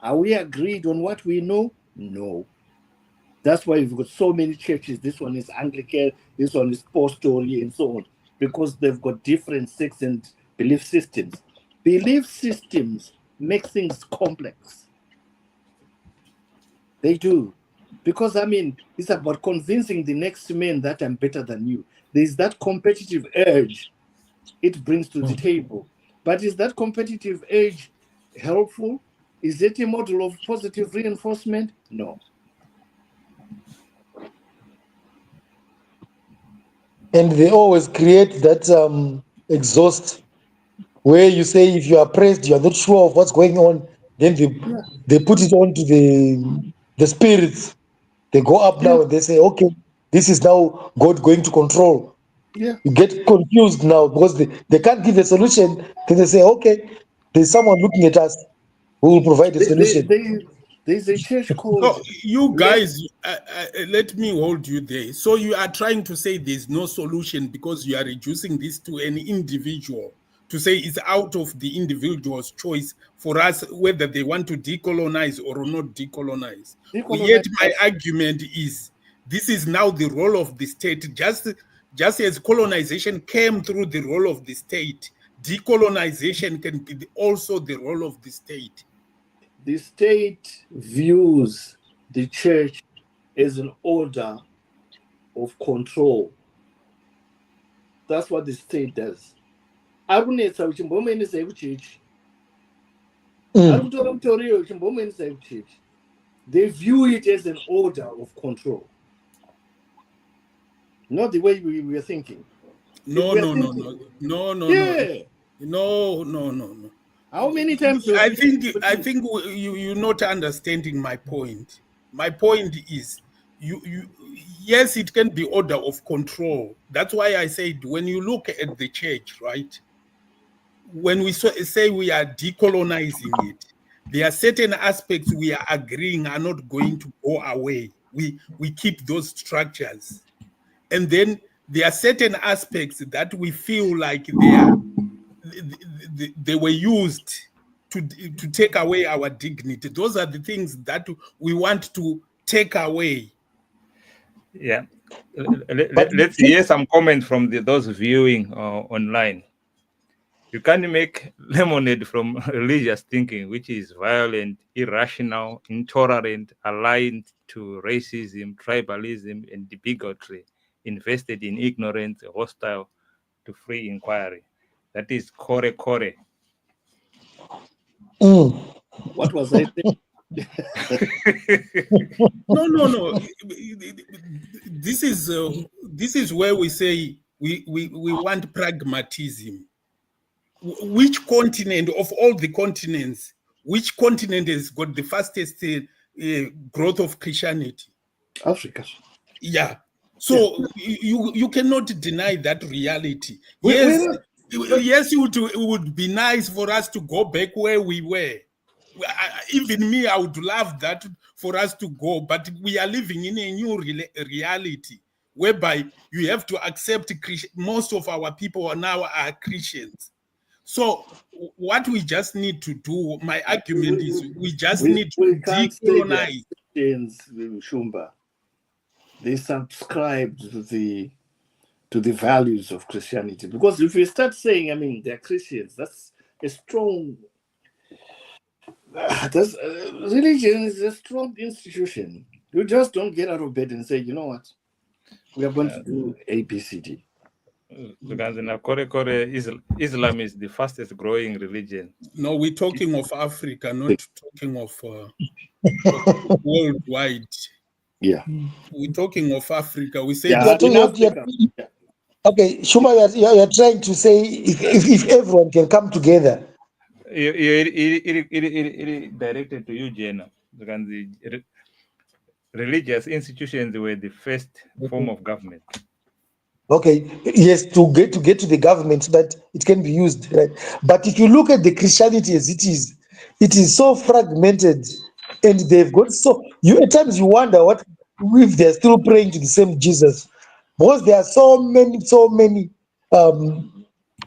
Are we agreed on what we know? No. That's why we've got so many churches. This one is Anglican, this one is Apostle-y, and so on, because they've got different sects and belief systems. Belief systems make things complex. They do. Because, it's about convincing the next man that I'm better than you. There's that competitive urge it brings to the table. But is that competitive urge helpful? Is it a model of positive reinforcement? No. And they always create that exhaust where you say if you are pressed, you are not sure of what's going on, then they put it on to the spirits. They go up now and they say, okay, this is now God going to control. Yeah. You get confused now because they can't give a solution. Then they say, okay, there's someone looking at us who will provide a solution. There's a church called. So you guys, let me hold you there. So you are trying to say there's no solution because you are reducing this to an individual, to say it's out of the individual's choice for us whether they want to decolonize or not decolonize. Yet my argument is this is now the role of the state. Just as colonization came through the role of the state, decolonization can be also the role of the state. The state views the church as an order of control. That's what the state does. They view it as an order of control. Not the way we are thinking. No. Yeah. No. How many times? I think you're not understanding my point. My point is, yes, it can be order of control. That's why I said when you look at the church, right? When we say we are decolonizing it, there are certain aspects we are agreeing are not going to go away. We keep those structures, and then there are certain aspects that we feel like they were used to take away our dignity. Those are the things that we want to take away. Yeah. Let's hear some comments from those viewing online. You can't make lemonade from religious thinking, which is violent, irrational, intolerant, aligned to racism, tribalism, and bigotry, invested in ignorance, hostile to free inquiry. That is kore. What was I saying? No. This is where we say we want pragmatism. Which continent of all the continents, which continent has got the fastest growth of Christianity? Africa. Yeah. So you cannot deny that reality. Yes, it would be nice for us to go back where we were. Even me, I would love that for us to go, but we are living in a new reality whereby you have to accept most of our people now are Christians. So what we just need to do, my argument is we just need to decolonize. Shumba. They subscribe to the values of Christianity. Because if you start saying, I mean, they're Christians, that's a strong. Religion is a strong institution. You just don't get out of bed and say, you know what, we are going to do ABCD. Because in Islam is the fastest growing religion. No, we're talking of Africa, not talking of worldwide. Yeah. We're talking of Africa. We say okay, Shuma, you're trying to say if everyone can come together. It directed to you, Jenna. Because the religious institutions were the first form of government. Okay, yes, to get to the government, but it can be used, right? But if you look at the Christianity as it is so fragmented, and they've got at times you wonder what if they're still praying to the same Jesus, because there are so many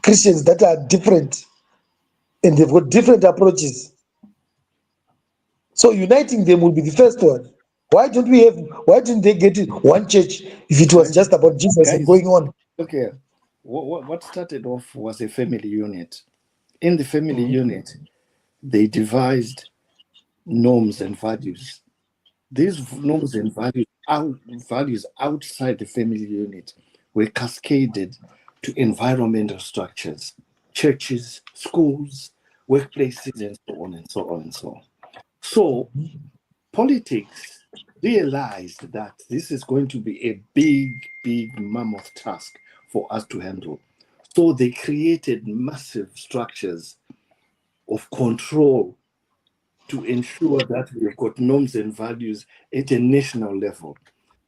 Christians that are different, and they've got different approaches. So uniting them will be the first one. Why didn't they get it one church if it was just about Jesus and going on? Okay. What started off was a family unit. In the family unit, they devised norms and values. These norms and values outside the family unit were cascaded to environmental structures, churches, schools, workplaces, and so on and so on and so on. So politics realized that this is going to be a big mammoth task for us to handle. So they created massive structures of control to ensure that we've got norms and values at a national level.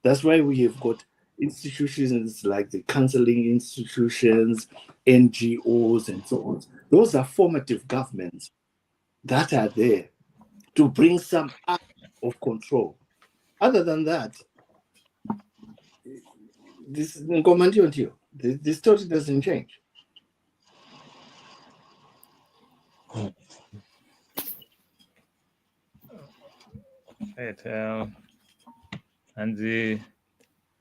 That's why we have got institutions like the counseling institutions, NGOs, and so on. Those are formative governments that are there to bring some act of control. Other than that, this story doesn't change. Right. And the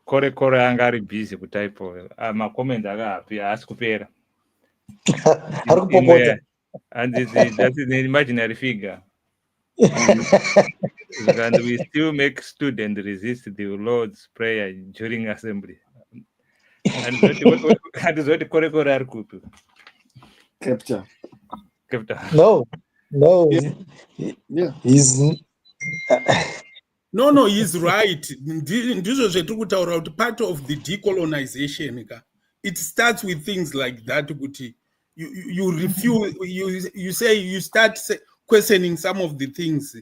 kore anga ari busy kutaipo makomenti akapi haasi kupera. Ari kupopota. And that's an imaginary figure. And we still make students resist the Lord's Prayer during assembly. And what kore ari kupi? Capture. No. Yeah. He's No, he's right. Ndizvo zvetiri kutaura kuti part of the decolonization it starts with things like that. You refuse. You say you start questioning some of the things.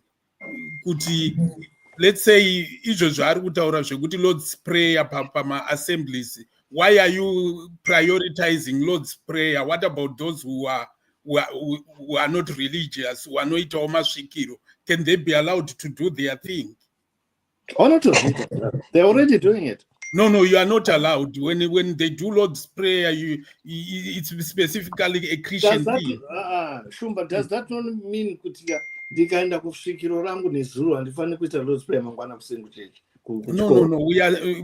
Let's say izvo zvaari kutaura zvekuti Lord's Prayer pama-assemblies. Why are you prioritizing Lord's Prayer? What about those who are not religious, who are vanoitawo masvikiro? Can they be allowed to do their thing? Oh, not they're already doing it. No, you are not allowed. When they do Lord's Prayer, it's specifically a Christian thing. Shumba, does that not mean kuti ndikaenda kusvikiro rangu nezuro handifani kuita Lord's Prayer mangwana kusengu chechi? No.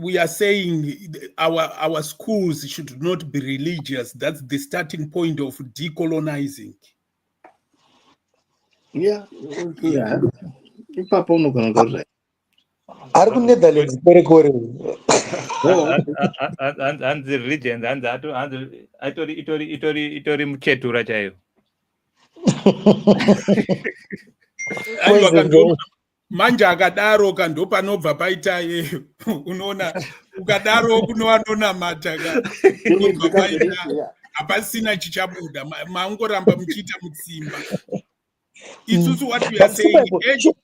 We are saying our schools should not be religious. That's the starting point of decolonizing. Yeah. Papa unogona kurai. ari kuNetherlands kore. And the religion and itori muchetura chaiyo. Manje akadaro ndo panobva paita unoona ukadaro kunowanonamata hapasina chichabuda mangoramba muchiita mutsimba. Isusu what we are saying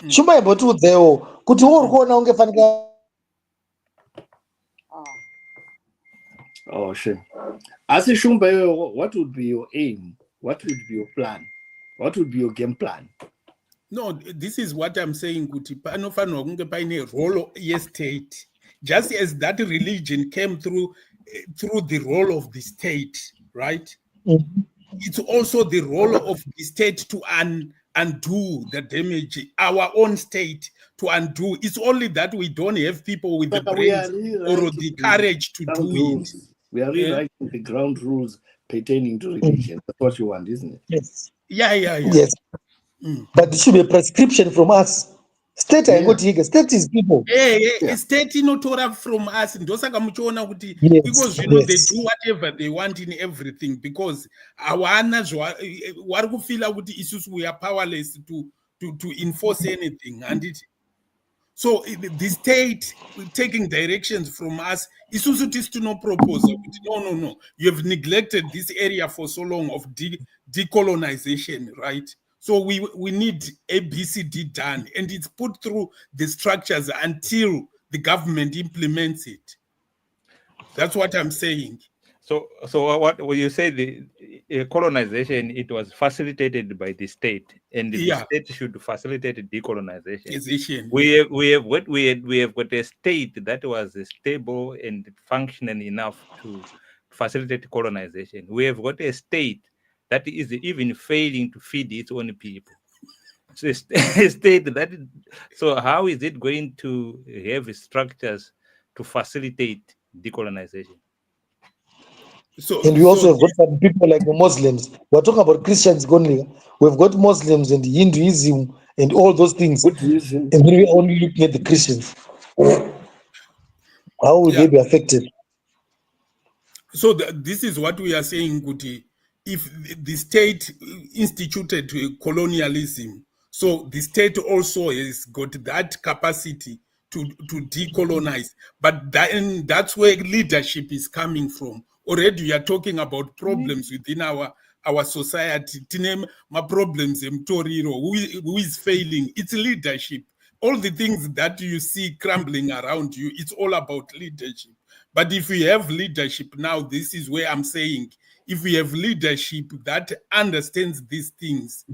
Shumba imbotudzewo kuti uri kuona ungefanika. Oh, sure. As a Shumba, what would be your aim? What would be your plan? What would be your game plan? No, this is what I'm saying. Kuti panofanirwa kunge paine role yestate, just as that religion came through the role of the state, right? Mm-hmm. It's also the role of the state to undo the damage, our own state to undo. It's only that we don't have people with the brains or the courage to do it. We are rewriting the ground rules pertaining to religion. That's what you want, isn't it? Yes. Yeah. Yes. But it should be a prescription from us. State state is people. State inotora from us. Ndosaka muchiona kuti because they do whatever they want in everything because hawana vari kufila kuti isusu we are powerless to enforce anything. And so the state taking directions from us, isusu tisi no proposal. No. You have neglected this area for so long of decolonization, right? So we need ABCD done, and it's put through the structures until the government implements it. That's what I'm saying. So what you say the colonization, it was facilitated by the state, and the state should facilitate decolonization. We have got a state that was stable and functioning enough to facilitate colonization. We have got a state that is even failing to feed its own people. So a state that so how is it going to have structures to facilitate decolonization? And we also have got some people like the Muslims. We're talking about Christians only. We've got Muslims and Hinduism and all those things. And then we're only looking at the Christians. How will they be affected? So this is what we are saying, Guti. If the state instituted colonialism, so the state also has got that capacity to decolonize. But then that's where leadership is coming from. already we are talking about problems within our society. Tine ma problems emtoriro, who is failing? It's leadership. All the things that you see crumbling around you, it's all about leadership. But if we have leadership now, this is where I'm saying, if we have leadership that understands these things,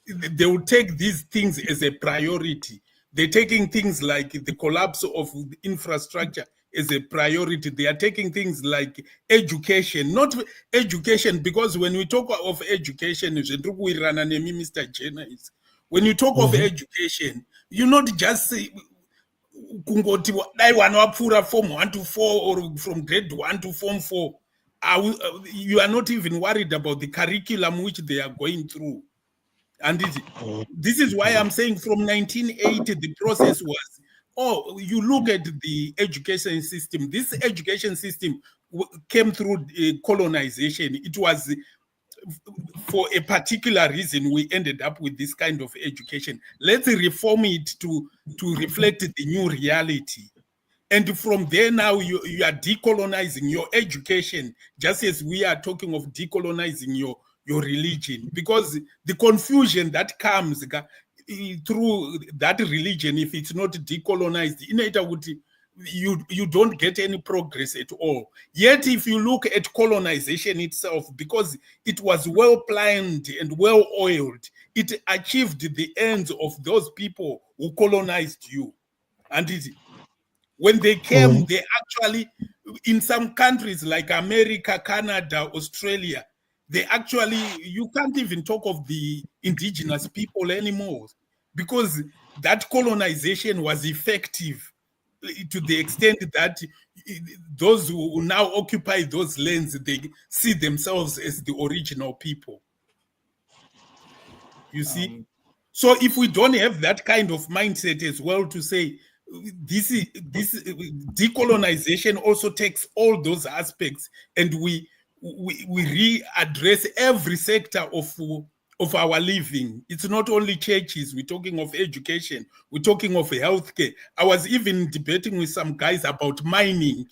they will take these things as a priority. They're taking things like the collapse of the infrastructure as a priority. They are taking things like education, not education, because when we talk of education, Mr. Jenner, when you talk of education, you not just say, kungoti dai vana vapfuura form 1 to 4 or from grade 1 to form 4, you are not even worried about the curriculum which they are going through. And this is why I'm saying from 1980 the process was, you look at the education system. This education system came through colonization. It was for a particular reason we ended up with this kind of education. Let's reform it to reflect the new reality. And from there now, you are decolonizing your education, just as we are talking of decolonizing your religion. Because the confusion that comes through that religion, if it's not decolonized, you don't get any progress at all. Yet, if you look at colonization itself, because it was well planned and well oiled, it achieved the ends of those people who colonized you. And when they came, they actually, in some countries like America, Canada, Australia, they actually, you can't even talk of the indigenous people anymore, because that colonization was effective to the extent that those who now occupy those lands, they see themselves as the original people. You see? So if we don't have that kind of mindset as well, to say this decolonization also takes all those aspects, and we readdress every sector of our living. It's not only churches. We're talking of education. We're talking of healthcare. I was even debating with some guys about mining,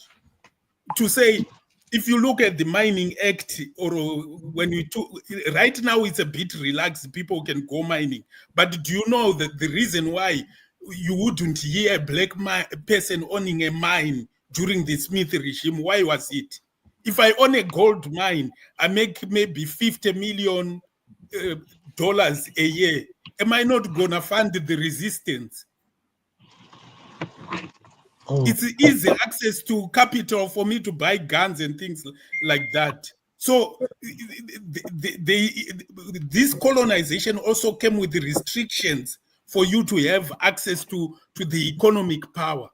to say, if you look at the Mining Act, or when you right now it's a bit relaxed, people can go mining. But do you know that the reason why you wouldn't hear a black person owning a mine during the Smith regime? Why was it? If I own a gold mine, I make maybe $50 million a year. Am I not gonna fund the resistance? It's easy access to capital for me to buy guns and things like that. So this colonization also came with the restrictions for you to have access to the economic power.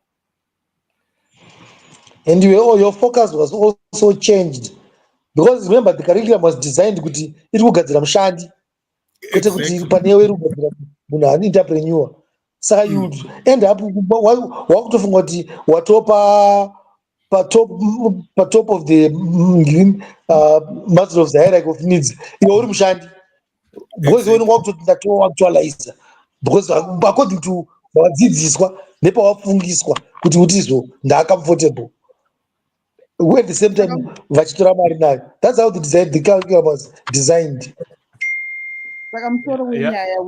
And your focus was also changed, because remember the curriculum was designed kuti iri kugadzira mushandi, kwete kuti panewe iri kugadzira munhu ani entrepreneur. Saka you end up wakutofunga kuti watopa patop of the master of the hierarchy of needs, iwe uri mushandi, because iwe wakutoti ndatoactualize, because according to wadzidziswa nepawafungiswa kuti utizo ndaacomfortable. Who at the same time vachitora mari nayo. That's how the curriculum was designed. Saka musoro wenyaya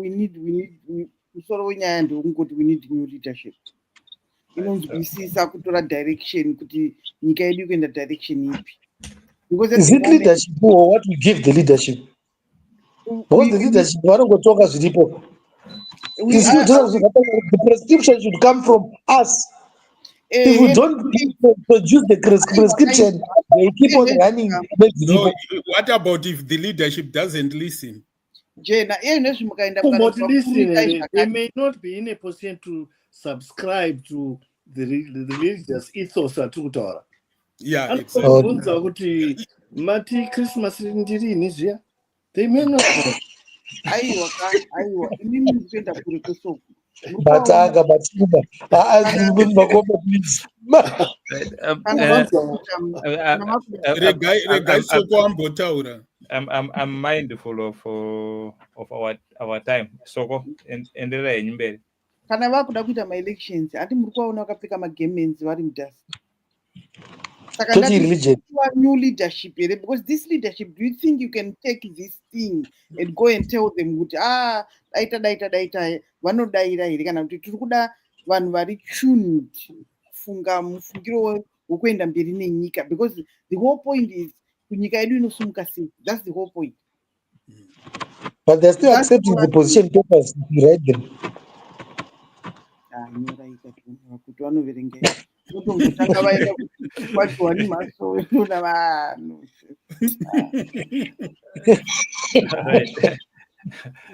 musoro wenyaya ndewekungoti we need new leadership inonzwisisa kutora direction kuti nyika yedu kuenda direction ipi. Is it leadership or what we give the leadership? Because the leadership varongotonga zviripo. The prescription should come from us. If we don't produce the prescription, they keep on running. No, what about if the leadership doesn't listen? They may not be in a position to subscribe to the religious ethos. Yeah, exactly. Mati Christmas they may not know. Bataga, please. I'm mindful of our time. So endelea mbele. Kana vakuda kuita ma elections, ati muri kuona vakapfeka magemenzi vari mudust. Saka Totally ndati religion. new leadership here, because this leadership, do you think you can take this thing and go and tell them kuti daita vanodaira here kana kuti tiri kuda vanhu vari tuned kufunga mufungiro wekuenda mberi nenyika, because the whole point is kunyika yedu inosumuka sei. That's the whole point. But they're still That's accepting all the position papers if you write them. nyoraika kuti vanoverenga votongotanga vaenda kwadziwa nemhaso na vanhu. Right.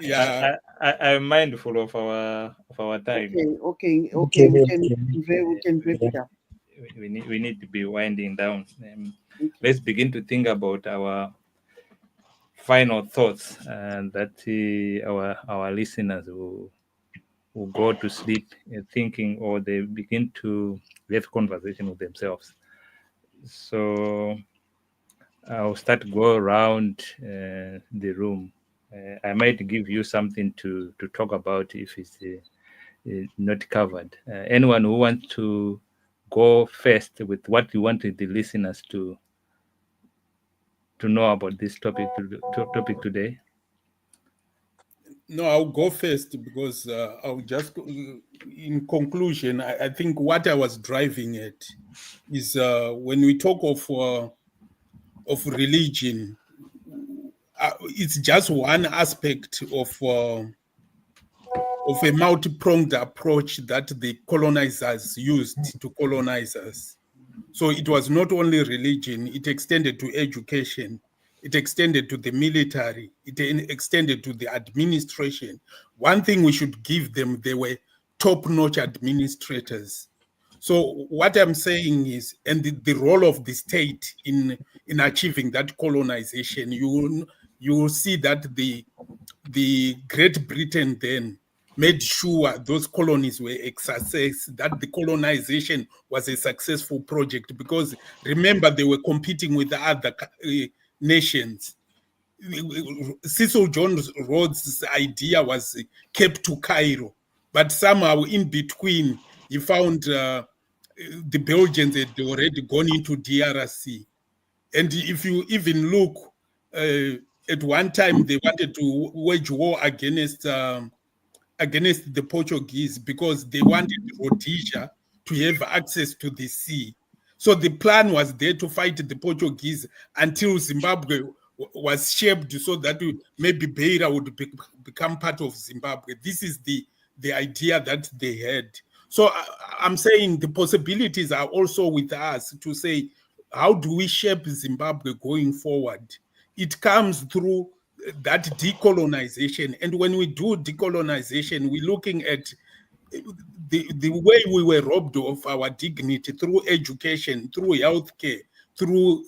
Yeah. I'm mindful of our time. Okay, Okay, we can wrap it up. We need to be winding down. Okay. Let's begin to think about our final thoughts, and that our listeners will go to sleep thinking, or they begin to have conversation with themselves. So I'll start go around the room. I might give you something to talk about if it's not covered. Anyone who wants to go first with what you wanted the listeners to know about this topic today? No, I'll go first because I'll just, in conclusion, I think what I was driving at is when we talk of religion, it's just one aspect of a multi-pronged approach that the colonizers used to colonize us. So it was not only religion, it extended to education, it extended to the military, it extended to the administration. One thing we should give them, they were top-notch administrators. So what I'm saying is, and the role of the state in achieving that colonization, you will see that the Great Britain then made sure those colonies were a success, that the colonization was a successful project, because remember, they were competing with the other nations. Cecil John Rhodes' idea was kept to Cairo, but somehow in between, he found the Belgians had already gone into DRC. And if you even look, at one time, they wanted to wage war against the Portuguese because they wanted Rhodesia to have access to the sea. So the plan was there to fight the Portuguese until Zimbabwe was shaped so that maybe Beira would become part of Zimbabwe. This is the idea that they had. So I'm saying the possibilities are also with us to say, how do we shape Zimbabwe going forward? It comes through that decolonization. And when we do decolonization, we're looking at the way we were robbed of our dignity through education, through healthcare, through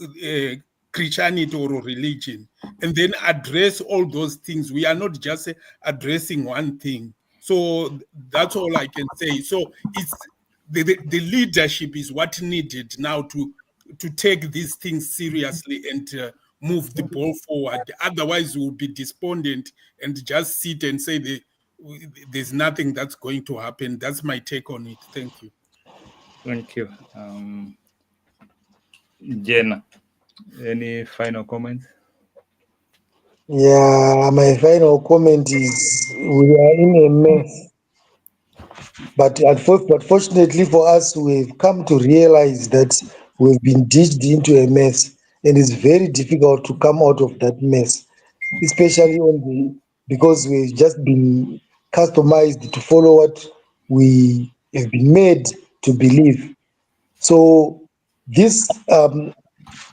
Christianity or religion, and then address all those things. We are not just addressing one thing. So that's all I can say. So it's the leadership is what needed now to take these things seriously and move the ball forward. Otherwise, we'll be despondent and just sit and say there's nothing that's going to happen. That's my take on it. Thank you. Thank you. Jenna, any final comments? Yeah, my final comment is we are in a mess. But fortunately for us, we've come to realize that we've been ditched into a mess, and it's very difficult to come out of that mess, especially because we've just been customized to follow what we have been made to believe. So this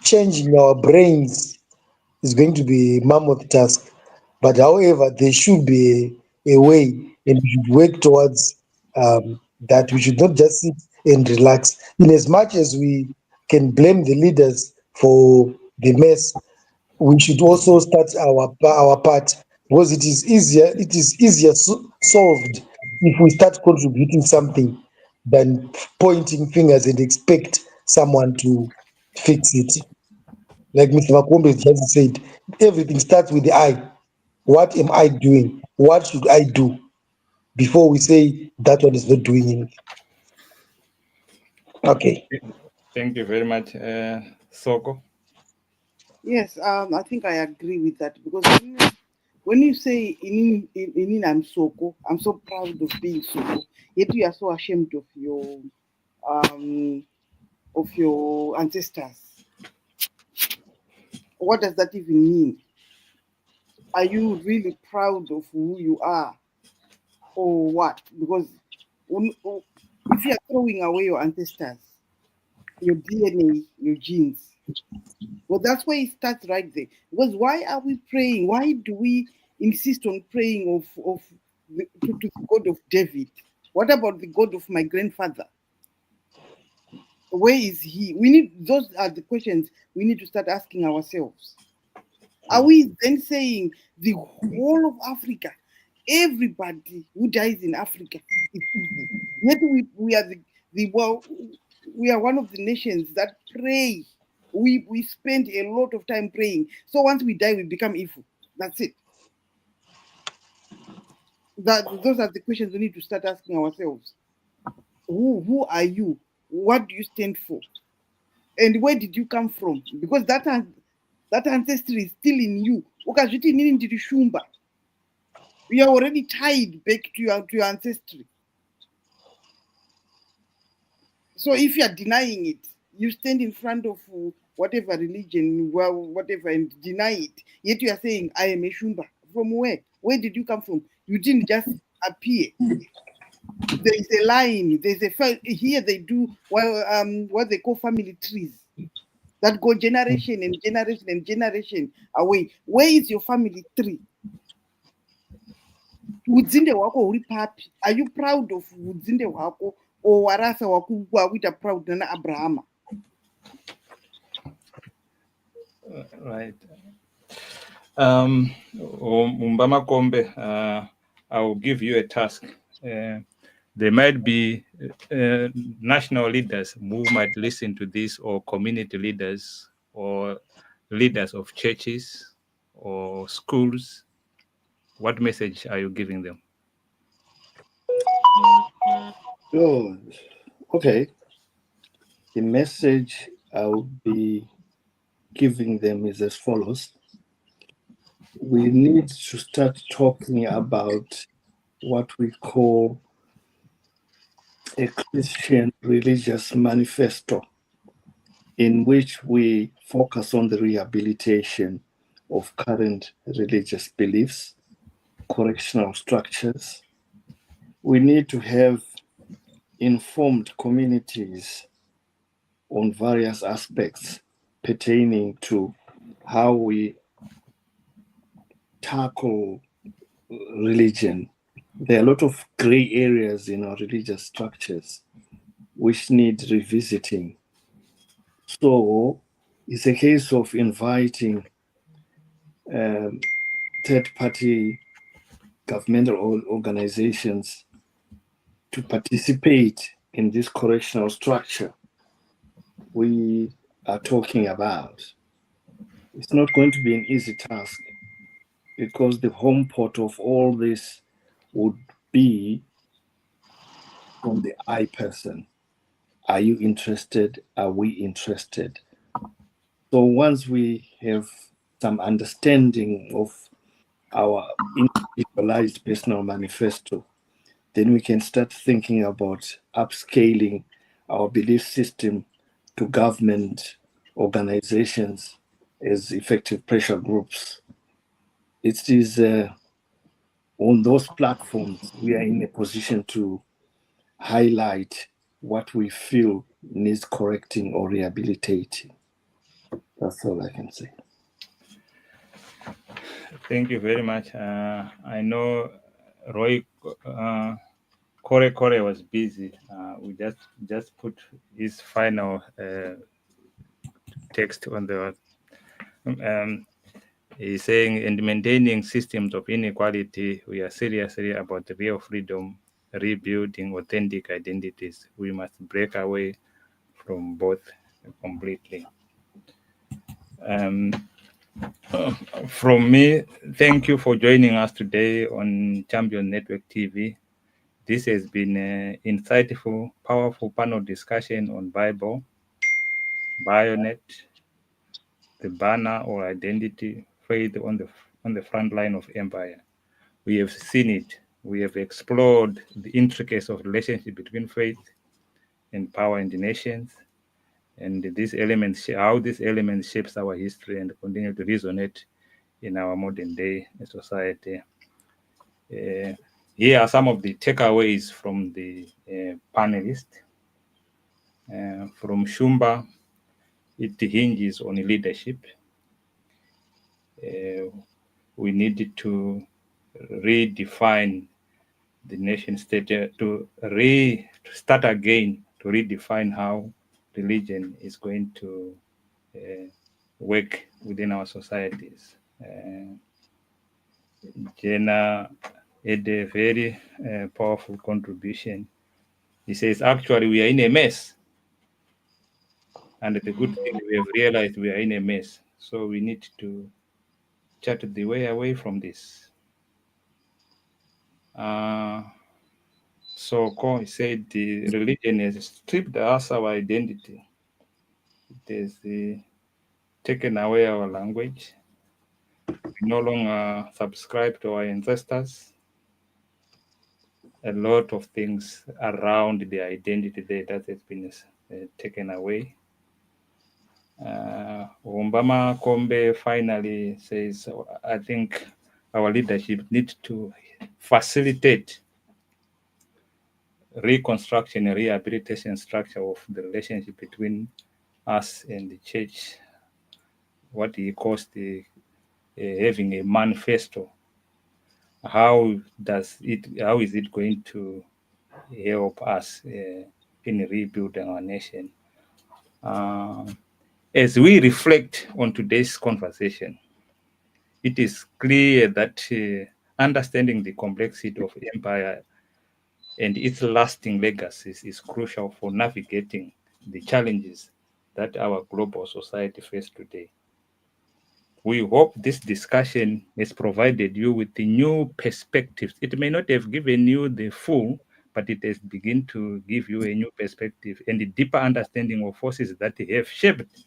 changing our brains is going to be a mammoth task. But however, there should be a way, and we should work towards that. We should not just sit and relax. In as much as we can blame the leaders for the mess, we should also start our part, because it is easier solved if we start contributing something than pointing fingers and expect someone to fix it. Like Mr. Makombe just said, everything starts with the I. What am I doing? What should I do? Before we say that one is not doing anything. Okay. Thank you very much, Soko. Yes, I think I agree with that because when you say I'm Soko, I'm so proud of being Soko. Yet you are so ashamed um of your ancestors. What does that even mean? Are you really proud of who you are, or what? Because if you are throwing away your ancestors, your DNA, your genes, well, that's where it starts right there. Because why are we praying? Why do we insist on praying to the God of David? What about the God of my grandfather? Where is he? Those are the questions we need to start asking ourselves. Are we then saying the whole of Africa, everybody who dies in Africa is evil? Yet we are we are one of the nations that pray. We spend a lot of time praying. So once we die, we become evil. That's it. Those are the questions we need to start asking ourselves. Who are you? What do you stand for? And where did you come from? Because that ancestry is still in you. Ukazviti nini ndiri shumba. You are already tied back to your ancestry. So if you are denying it, you stand in front of whatever religion, whatever, and deny it. Yet you are saying, I am a Shumba. From where? Where did you come from? You didn't just appear. There is a line. Here they do what they call family trees that go generation and generation and generation away. Where is your family tree? Udzinde hwako huri papi? Are you proud of udzinde hwako or warasa wakuita proud nana Abrahama? Right. Umbama Kombe, I will give you a task. There might be national leaders who might listen to this, or community leaders, or leaders of churches or schools. What message are you giving them? Oh, okay. The message I will be giving them is as follows. We need to start talking about what we call a Christian religious manifesto, in which we focus on the rehabilitation of current religious beliefs, correctional structures. We need to have informed communities on various aspects pertaining to how we tackle religion. There are a lot of gray areas in our religious structures which need revisiting. So it's a case of inviting third-party governmental organizations to participate in this correctional structure we are talking about. It's not going to be an easy task, because the home port of all this would be from the I person. Are you interested? Are we interested? So once we have some understanding of our individualized personal manifesto, then we can start thinking about upscaling our belief system to government organizations as effective pressure groups. It is on those platforms we are in a position to highlight what we feel needs correcting or rehabilitating. That's all I can say. Thank you very much. I know Roy Kore was busy. We just put his final text on the. He's saying, in maintaining systems of inequality, we are seriously about real freedom, rebuilding authentic identities. We must break away from both completely. From me, thank you for joining us today on Champion Network TV. This has been an insightful, powerful panel discussion on Bible, Bayonet, the banner or identity, faith on the front line of empire. We have seen it. We have explored the intricacies of relationship between faith and power in the nations, and these elements, how these elements shapes our history and continue to resonate in our modern day society. Here are some of the takeaways from the panelists. From Shumba, it hinges on leadership. We needed to redefine the nation state, to start again, to redefine how religion is going to work within our societies. Jenna had a very powerful contribution. He says, actually, we are in a mess. And the good thing, we have realized we are in a mess. So we need to chart the way away from this. So Ko said the religion has stripped us our identity. It has taken away our language. We no longer subscribe to our ancestors. A lot of things around the identity there that has been taken away. Umbama Kombe finally says, I think our leadership needs to facilitate reconstruction and rehabilitation structure of the relationship between us and the church. What he calls having a manifesto. How is it going to help us in rebuilding our nation? As we reflect on today's conversation, it is clear that understanding the complexity of empire and its lasting legacies is crucial for navigating the challenges that our global society faces today. We hope this discussion has provided you with the new perspectives. It may not have given you the full, but it has begun to give you a new perspective and a deeper understanding of forces that have shaped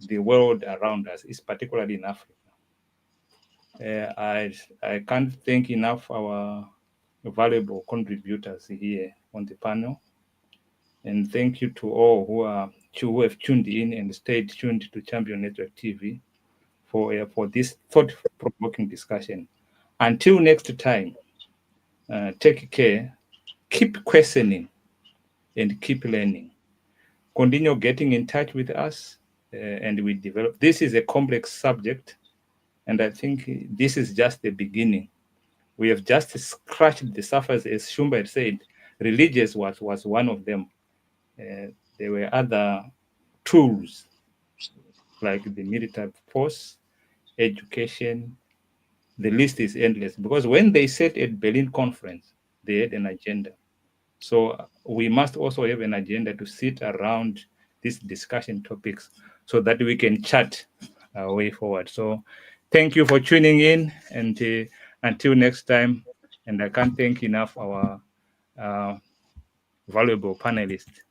the world around us, is particularly in Africa. I can't thank enough our valuable contributors here on the panel. And thank you to all who have tuned in and stayed tuned to Champion Network TV for this thought-provoking discussion. Until next time, take care, keep questioning, and keep learning. Continue getting in touch with us, and we develop. This is a complex subject, and I think this is just the beginning. We have just scratched the surface, as Shumba had said. Religious was one of them. There were other tools like the military force, education. The list is endless, because when they sat at Berlin conference, they had an agenda. So we must also have an agenda to sit around these discussion topics so that we can chart our way forward. So thank you for tuning in, and until next time. And I can't thank enough our valuable panelists.